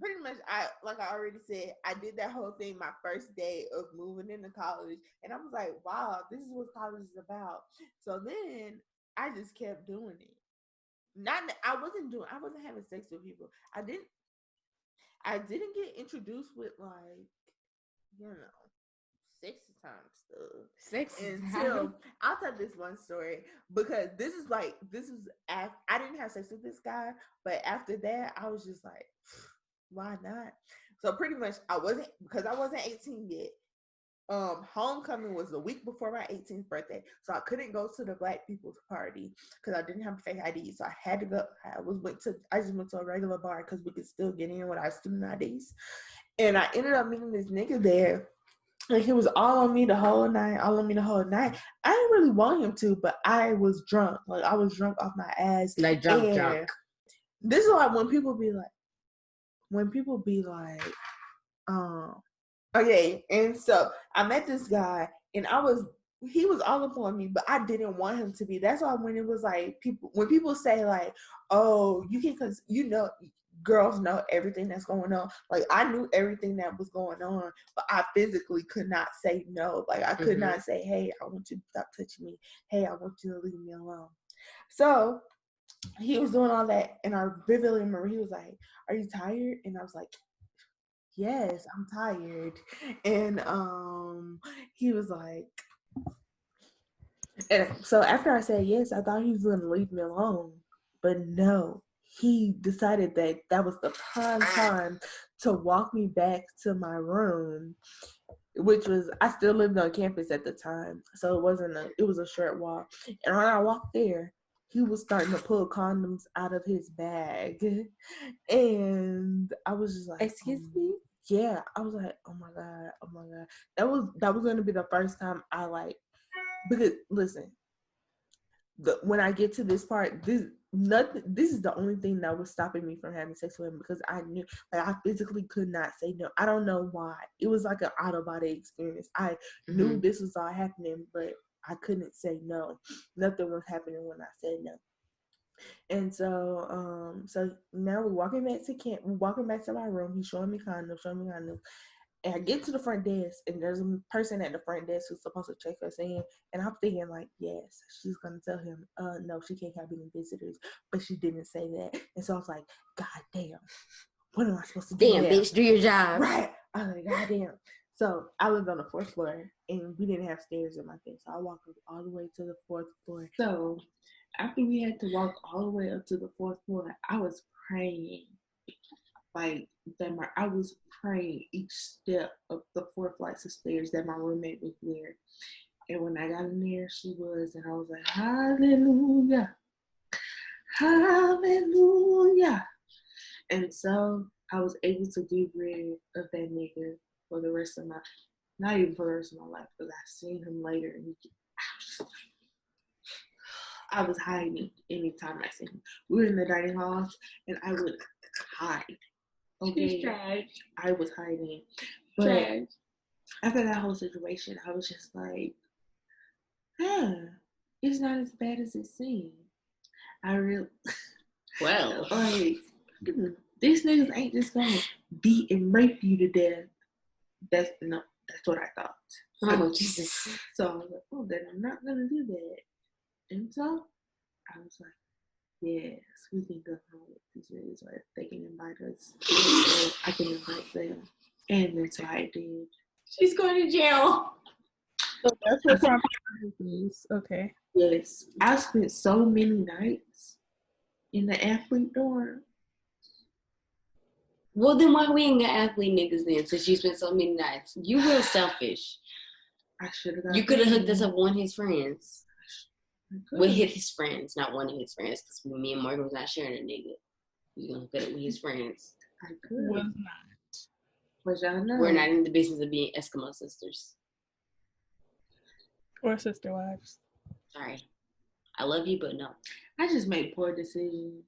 Pretty much, I already said, I did that whole thing my first day of moving into college, and I was like, wow, this is what college is about. So then I just kept doing it. I wasn't having sex with people. I didn't get introduced with like, sexy time stuff. Until I'll tell this one story because this is after I didn't have sex with this guy, but after that I was just like, why not? So pretty much I wasn't 18 yet. Homecoming was the week before my 18th birthday, so I couldn't go to the Black people's party because I didn't have a fake ID. So I had to go. I just went to a regular bar because we could still get in with our student IDs, and I ended up meeting this nigga there. And he was all on me the whole night. I didn't really want him to, but I was drunk. Like, I was drunk off my ass. Like, drunk. This is like when people be like, okay. And so I met this guy, and he was all up on me, but I didn't want him to be. That's why when it was like, when people say like, oh, you can, cause girls know everything that's going on. Like, I knew everything that was going on, but I physically could not say no. Like, I could not say, hey, I want you to stop touching me. Hey, I want you to leave me alone. So he was doing all that, and I vividly remember he was like, are you tired? And I was like, yes, I'm tired. And he was like, and so after I said yes, I thought he was going to leave me alone, but no. He decided that was the prime time to walk me back to my room which was, I still lived on campus at the time, so it was a short walk. And when I walked there, he was starting to pull condoms out of his bag, and I was just like, Excuse me? Yeah, I was like, oh my god. That was going to be the first time I like, because listen, when I get to this part, this is the only thing that was stopping me from having sex with him, because I knew, like, I physically could not say no. I don't know why. It was like an out of body experience. I knew this was all happening, but I couldn't say no. Nothing was happening when I said no. And so, so now we're walking back to camp. We're walking back to my room. He's showing me condoms. And I get to the front desk, and there's a person at the front desk who's supposed to check us in. And I'm thinking, like, yes, she's gonna tell him, no, she can't have any visitors. But she didn't say that. And so I was like, God damn, what am I supposed to do? Damn, bitch, do your job. Right. I was like, God damn. So I lived on the 4th floor, and we didn't have stairs in my thing. So I walked up all the way to the 4th floor. So after we had to walk all the way up to the 4th floor, I was praying. Like, I was praying each step of the 4 flights of stairs that my roommate was there. And when I got in there, she was, and I was like, hallelujah, hallelujah. And so I was able to get rid of that nigga for the rest of not even for the rest of my life, because I seen him later, and I was hiding anytime I seen him. We were in the dining halls, and I would hide. Okay, I was hiding, but after that whole situation, I was just like, it's not as bad as it seems. Well, like, these niggas ain't just gonna beat and rape you to death. That's what I thought. Oh, Jesus. So I was like, oh, then I'm not gonna do that. And so I was like, yes, we can go home with these niggas, so they can invite us. So I can invite them. And that's what I did. She's going to jail. So that's what prompted. Okay. Yes. I spent so many nights in the athlete dorm. Well, then why we ain't got athlete niggas then, since you spent so many nights? You real selfish. I should have got You could have hooked us up with one of his friends. With his friends, not one of his friends, because me and Morgan was not sharing a nigga. You gonna hook it up with his friends. I could. Was not. But y'all know. We're not in the business of being Eskimo sisters. Or sister wives. Sorry. I love you, but no. I just made poor decisions.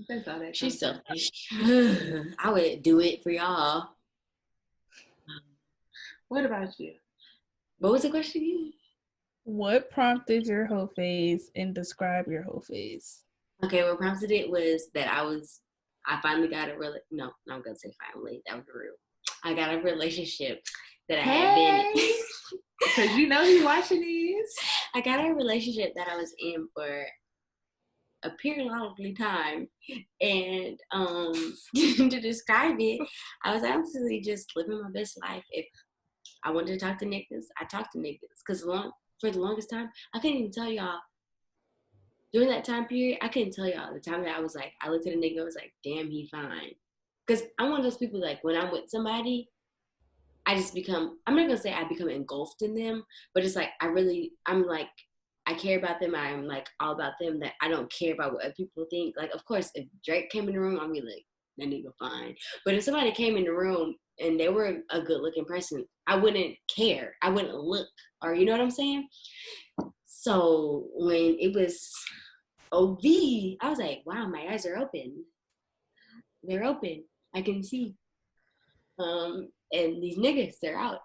That's all that. She's selfish. I would do it for y'all. What about you? What was the question again? What prompted your whole phase, and describe your whole phase? Okay, what prompted it was that I finally got I'm gonna say finally, that was real. I got a relationship that I had been in. Because you know he's watching these. I got a relationship that I was in for a periodically time, and to describe it, I was absolutely just living my best life. If I wanted to talk to niggas, I talked to niggas, because for the longest time, I couldn't even tell y'all. During that time period, I couldn't tell y'all the time that I was like, I looked at a nigga, I was like, damn, he fine. Because I'm one of those people, like, when I'm with somebody, I just become, I'm not going to say I become engulfed in them, but it's like, I'm like, I care about them. I'm like all about them, that I don't care about what other people think. Like, of course, if Drake came in the room, I'd be like, that nigga fine. But if somebody came in the room and they were a good looking person, I wouldn't care. I wouldn't look, or you know what I'm saying? So when it was OV, I was like, wow, my eyes are open. They're open. I can see. And these niggas, they're out.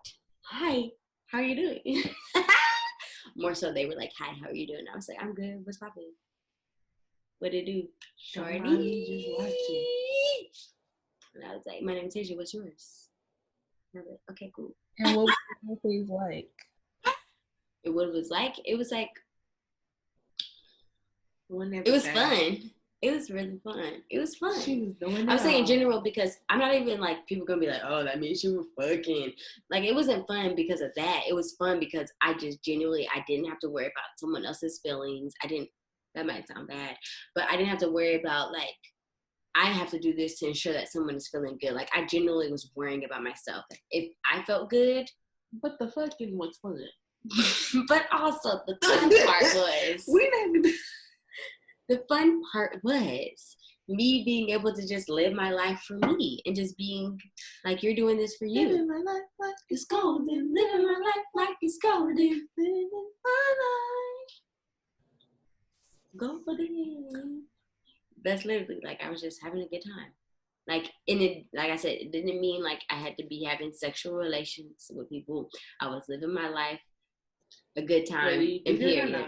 Hi, how are you doing? More so, they were like, hi, how are you doing? I was like, I'm good. What's poppin'? What it do? Shorty. Just watching. And I was like, my name is Tasia. What's yours? And I was like, okay, cool. And what was your phase like? What it was like? It was like, it was fun. It was really fun. It was fun. She was doing I'm saying in general, because I'm not even like, people gonna be like, oh, that means you were fucking. Like, it wasn't fun because of that. It was fun because I just genuinely, I didn't have to worry about someone else's feelings. That might sound bad, but I didn't have to worry about, like, I have to do this to ensure that someone is feeling good. Like, I genuinely was worrying about myself. If I felt good, but the fucking was fun. But also the fun part was the fun part was me being able to just live my life for me and just being like, you're doing this for you. Living my life like it's golden. Living my life like it's golden. Living my life golden. That's literally like, I was just having a good time. Like, in it, like I said, it didn't mean like I had to be having sexual relations with people. I was living my life, a good time, and period.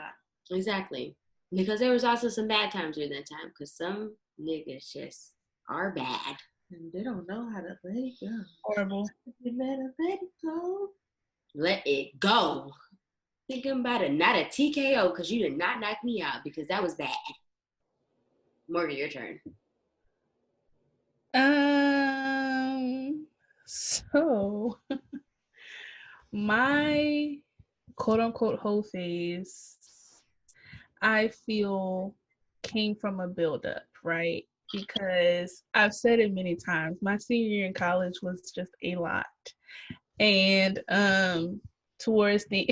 Exactly. Because there was also some bad times during that time, because some niggas just are bad. And they don't know how to let it go. Horrible. You better let it go. Let it go. Thinking about it, not a TKO, because you did not knock me out, because that was bad. Morgan, your turn. So my quote unquote whole phase, I feel, came from a buildup, right? Because I've said it many times, my senior year in college was just a lot. And towards the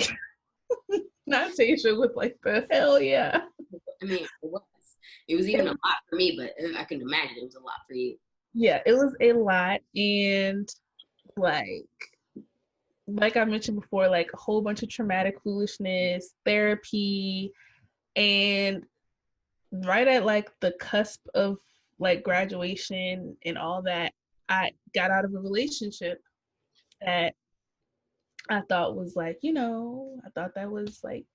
not Tasha with like the hell yeah. I mean, it was even a lot for me, but I can imagine it was a lot for you. Yeah, it was a lot. And like I mentioned before, like a whole bunch of traumatic foolishness, therapy, and right at like the cusp of like graduation and all that, I got out of a relationship that I thought was like, I thought that was like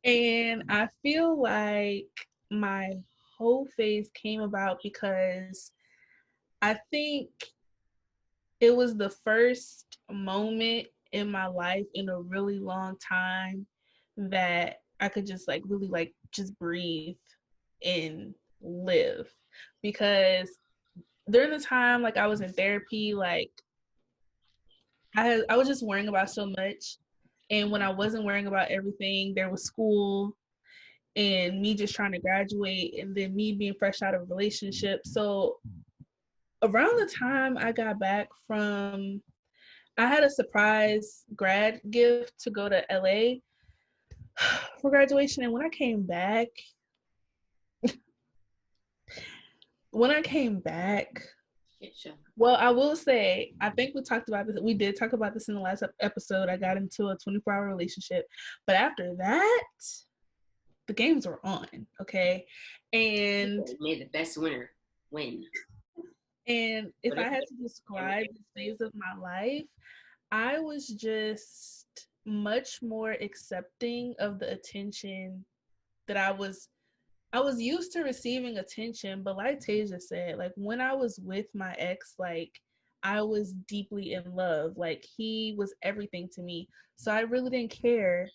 and I feel like my whole phase came about because I think it was the first moment in my life in a really long time that I could just like really like just breathe and live. Because during the time like I was in therapy, like I was just worrying about so much. And when I wasn't worrying about everything, there was school and me just trying to graduate and then me being fresh out of a relationship. So around the time I got back from, I had a surprise grad gift to go to LA for graduation. And when I came back, well, I will say, I think we talked about this. We did talk about this in the last episode. I got into a 24-hour relationship. But after that, the games were on, okay? And may the best winner win. And if I had to describe the phase of my life, I was just much more accepting of the attention that I was used to receiving attention, but like Tasia said, like when I was with my ex, like I was deeply in love. Like he was everything to me. So I really didn't care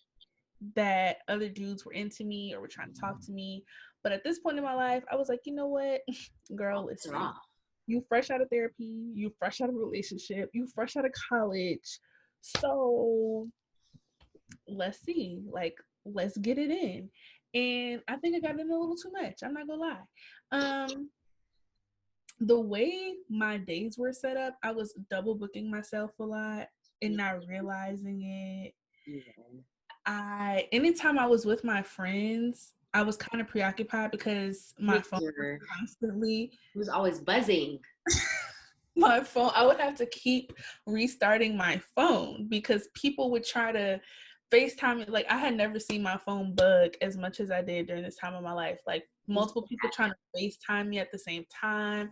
that other dudes were into me or were trying to talk to me. But at this point in my life, I was like, you know what, girl, listen. You fresh out of therapy, you fresh out of a relationship, you fresh out of college. So let's see, like, let's get it in. And I think I got in a little too much. I'm not gonna lie. The way my days were set up, I was double booking myself a lot and not realizing it. Anytime I was with my friends, I was kind of preoccupied because my phone was constantly, it was always buzzing. My phone, I would have to keep restarting my phone because people would try to FaceTime me. Like I had never seen my phone bug as much as I did during this time of my life. Like multiple people trying to FaceTime me at the same time.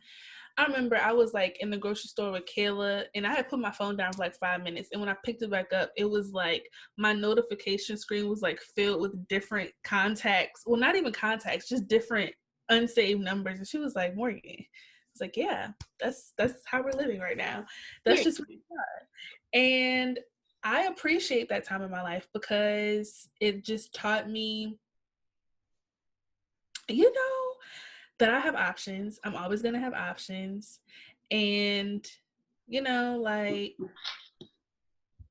I remember I was like in the grocery store with Kayla and I had put my phone down for like 5 minutes. And when I picked it back up, it was like my notification screen was like filled with different contacts. Well, not even contacts, just different unsaved numbers. And she was like, Morgan. I was like, yeah, that's how we're living right now. That's just what we are. And I appreciate that time in my life because it just taught me, that I have options. I'm always going to have options. And, like,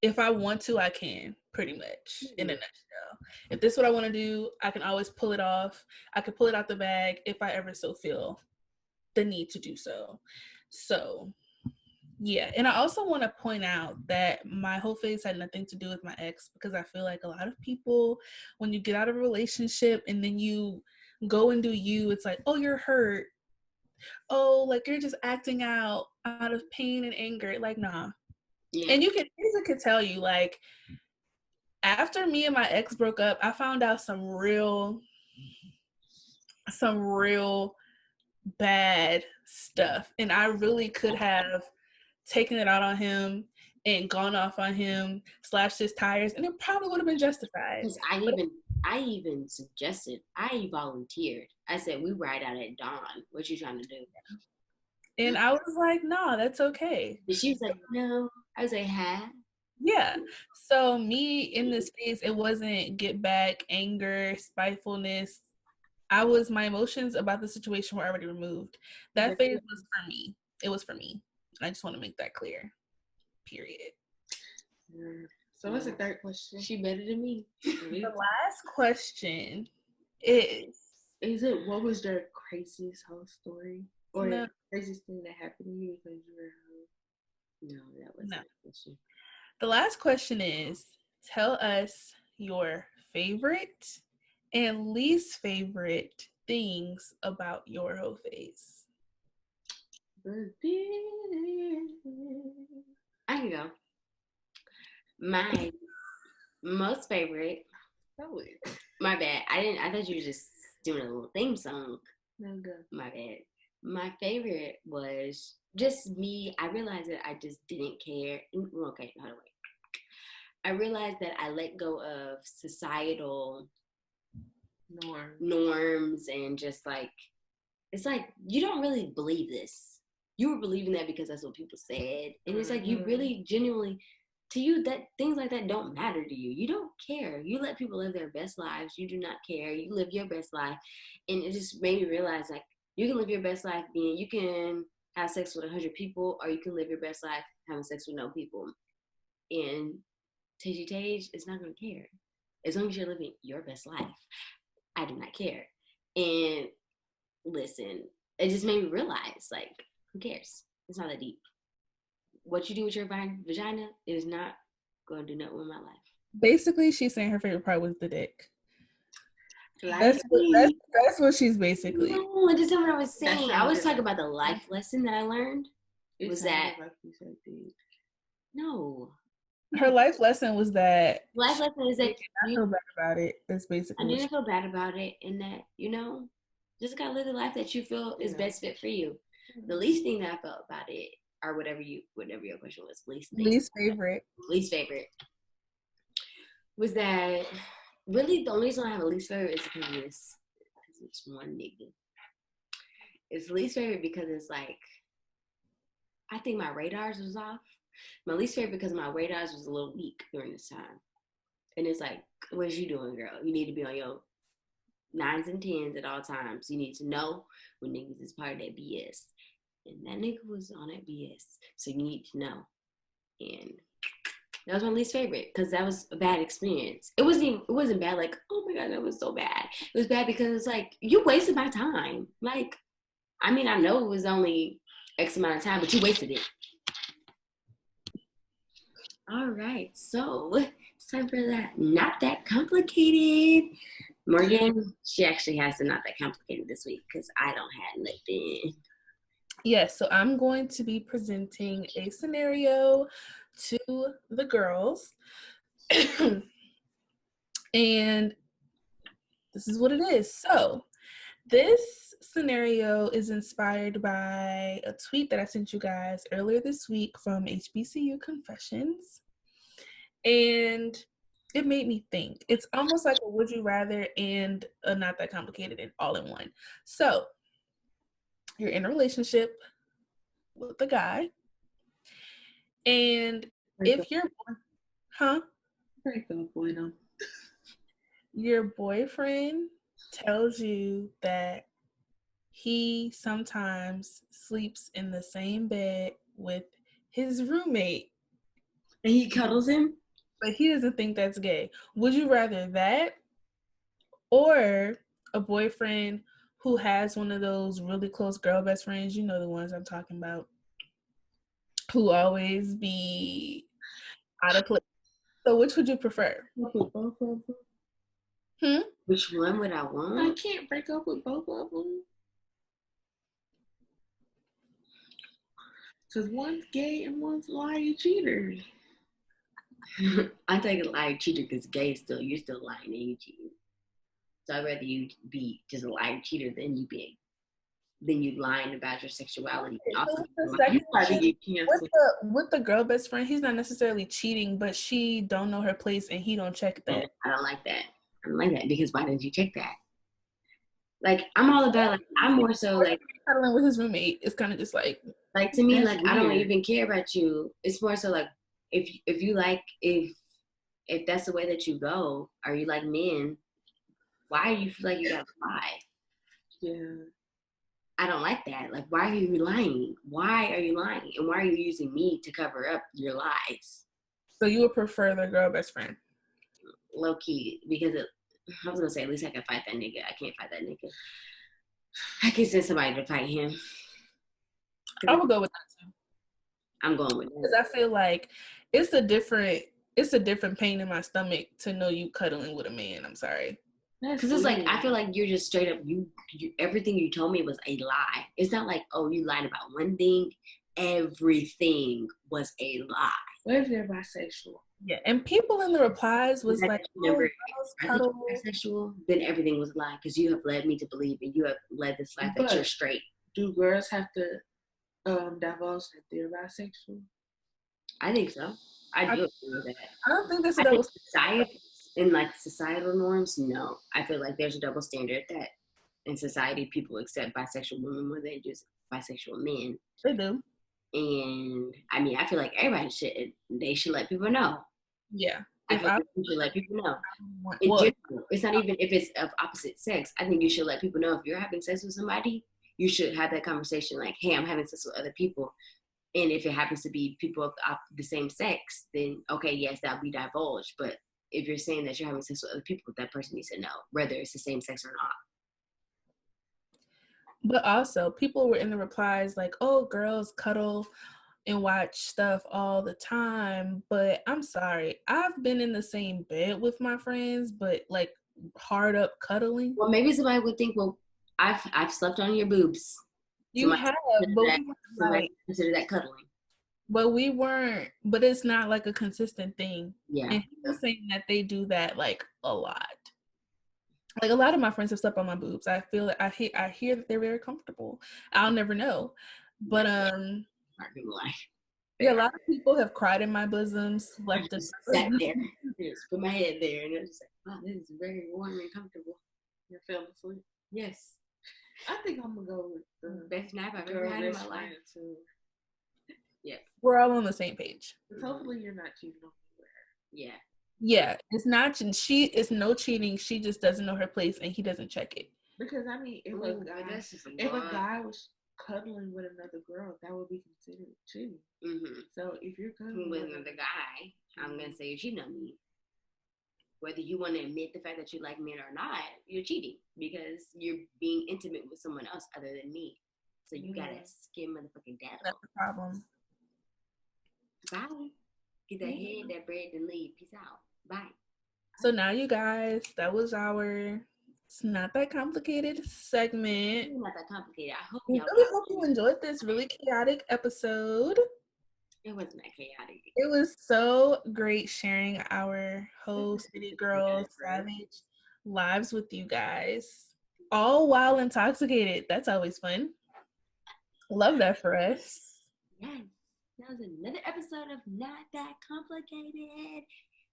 if I want to, I can, pretty much, in a nutshell. If this is what I want to do, I can always pull it off. I can pull it out the bag if I ever so feel the need to do so. So, yeah. And I also want to point out that my whole phase had nothing to do with my ex, because I feel like a lot of people, when you get out of a relationship and then you go and do you, it's like, oh, you're hurt. Oh, like you're just acting out of pain and anger. Like, nah. Yeah. And Lisa could tell you, like, after me and my ex broke up, I found out some real bad stuff. And I really could have taken it out on him and gone off on him, slashed his tires, and it probably would have been justified. Because I even suggested, I volunteered. I said, we ride out at dawn. What you trying to do? And I was like, no, that's okay. And she was like, no. I was like, huh? Yeah. So me in this phase, it wasn't get back, anger, spitefulness. My emotions about the situation were already removed. That phase was for me. It was for me. I just want to make that clear. Period. So what's the third question? She better than me. The last question is it what was your craziest whole story? Or the craziest thing that happened to you because you were No, that wasn't the question. The last question is, tell us your favorite and least favorite things about your whole phase. I can go. My most favorite. My bad. I thought you were just doing a little theme song. No good. My bad. My favorite was just me. I realized that I just didn't care. Okay, hold on, wait. I realized that I let go of societal norms and just like, it's like, you don't really believe this. You were believing that because that's what people said. And it's like, you really genuinely, to you, that things like that don't matter to you. You don't care. You let people live their best lives. You do not care. You live your best life. And it just made me realize, like, you can live your best life being, you can have sex with 100 people, or you can live your best life having sex with no people. And Tage is not going to care. As long as you're living your best life, I do not care. And listen, it just made me realize, like, who cares? It's not that deep. What you do with your vagina is not going to do nothing with my life. Basically, she's saying her favorite part was the dick. That's what she's basically. No, that's not what I was saying. I was talking about the life lesson that I learned. Was that? Like you said, no. Her life lesson was that. Life lesson is that I feel bad about it. That's basically. I didn't feel bad about it, and that, you know, just gotta live the life that you feel is best fit for you. The least thing that I felt about it, or whatever your question was, least favorite was that really the only reason I have a least favorite is because it's one nigga. It's least favorite because it's like, I think my radars was off. My least favorite because my radars was a little weak during this time. And it's like, what you doing, girl? You need to be on your 9s and 10s at all times. You need to know when niggas is part of that BS. And that nigga was on that BS. So you need to know. And that was my least favorite because that was a bad experience. It wasn't bad like, oh my God, that was so bad. It was bad because it's like, you wasted my time. Like, I mean, I know it was only X amount of time, but you wasted it. All right, so it's time for that Not That Complicated. Morgan, she actually has the Not That Complicated this week because I don't have nothing. Yes, so I'm going to be presenting a scenario to the girls. And this is what it is. So this scenario is inspired by a tweet that I sent you guys earlier this week from HBCU Confessions. And it made me think. It's almost like a would you rather and a Not That Complicated and all in one. So you're in a relationship with a guy, and if your your boyfriend tells you that he sometimes sleeps in the same bed with his roommate, And he cuddles him? But he doesn't think that's gay. Would you rather that or a boyfriend who has one of those really close girl best friends? You know the ones I'm talking about. Who always be out of place. So which would you prefer? With both of Hmm? Which one would I want? I can't break up with both of them. Because one's gay and one's a lying cheater. I take a lying cheater because gay is still, you're still lying and you cheating. So I'd rather you be just a lying cheater than you lying about your sexuality. Also, You probably get canceled. With the girl best friend, he's not necessarily cheating, but she don't know her place and he don't check that. I don't like that. I don't like that because why didn't you check that? Like I'm all about like I'm more so like cuddling with his roommate. It's kind of just like to me like weird. I don't even care about you. It's more so like if you like if that's the way that you go, or you like men, why do you feel like you gotta lie? Yeah. I don't like that. Like, why are you lying? Why are you lying? And why are you using me to cover up your lies? So you would prefer the girl best friend? Low key, because I was gonna say at least I can fight that nigga. I can't fight that nigga. I can send somebody to fight him. I would go with that too. I'm going with that. Because I feel like it's a different pain in my stomach to know you cuddling with a man. I'm sorry. Because it's like I feel like you're just straight up you everything you told me was a lie. It's not like, oh, you lied about one thing. Everything was a lie. What if they're bisexual? Yeah, and people in the replies was like, remember, bisexual, then everything was a lie because you have led me to believe and you have led this life that you're straight. Do girls have to divulge that they're bisexual? I think so. I do agree with that. I don't think that's a double standard. In like societal norms, no. I feel like there's a double standard that in society people accept bisexual women more than just bisexual men. They do. And I mean, I feel like everybody should let people know. Yeah. I feel like you should let people know. In general, it's not even if it's of opposite sex. I think you should let people know if you're having sex with somebody, you should have that conversation like, hey, I'm having sex with other people. And if it happens to be people of the same sex, then okay, yes, that'll be divulged. But if you're saying that you're having sex with other people, that person needs to know whether it's the same sex or not. But also, people were in the replies like, oh, girls cuddle and watch stuff all the time. But I'm sorry, I've been in the same bed with my friends, but like hard up cuddling. Well, maybe somebody would think, well, I've slept on your boobs. You have, but consider that cuddling. But we weren't, but it's not like a consistent thing. Yeah. And he's saying that they do that like a lot. Like a lot of my friends have slept on my boobs. I feel that I hear that they're very comfortable. I'll never know. But yeah, a lot of people have cried in my bosoms, left us sat there, just put my head there, and it's like, wow, this is very warm and comfortable. You fell asleep? Yes. I think I'm gonna go with the best nap I've ever had in my life too. Yeah, we're all on the same page. Hopefully, you're not cheating on me. Yeah. Yeah, it's not. It's no cheating. She just doesn't know her place, and he doesn't check it. Because I mean, if a guy was cuddling with another girl, that would be considered cheating. Mm-hmm. So if you're cuddling with another guy, I'm gonna say you're cheating on me. Whether you want to admit the fact that you like men or not, you're cheating because you're being intimate with someone else other than me. So you gotta skim motherfucking data. That's the problem. Bye. Get that head, that bread, and leave. Peace out. Bye. So now, you guys, that was our It's Not That Complicated segment. Not that complicated. I hope we really hope you enjoyed this really chaotic episode. It wasn't that chaotic. It was so great sharing our whole City Girl Savage lives with you guys, all while intoxicated. That's always fun. Love that for us. Yes. That was another episode of Not That Complicated.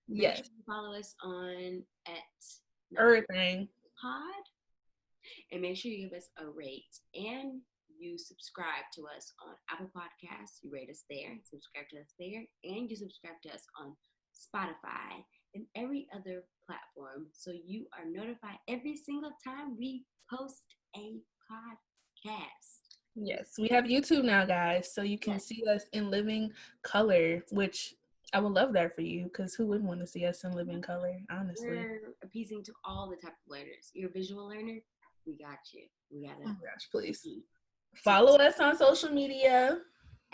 Yes. Make sure you follow us on at everything pod, and make sure you give us a rate and you subscribe to us on Apple Podcasts. You rate us there, subscribe to us there, and you subscribe to us on Spotify and every other platform, so you are notified every single time we post a podcast. Yes, we have YouTube now, guys, so you can see us in living color, which I would love that for you, because who wouldn't want to see us in living color, honestly? We're appeasing to all the type of learners. You're a visual learner? We got you. We got it. Oh my gosh, please. Follow us on social media.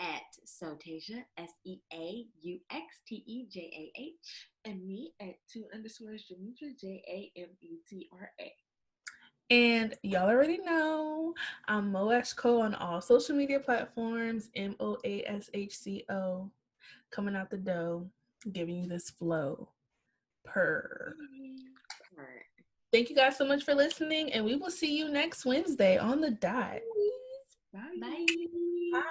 At Sotasia, SEAUXTEJAH. And me at 2_ Jametra, JAMETRA. And y'all already know I'm Moashco on all social media platforms, MOASHCO, coming out the dough, giving you this flow. Purr. Thank you guys so much for listening, and we will see you next Wednesday on the dot. Bye. Bye.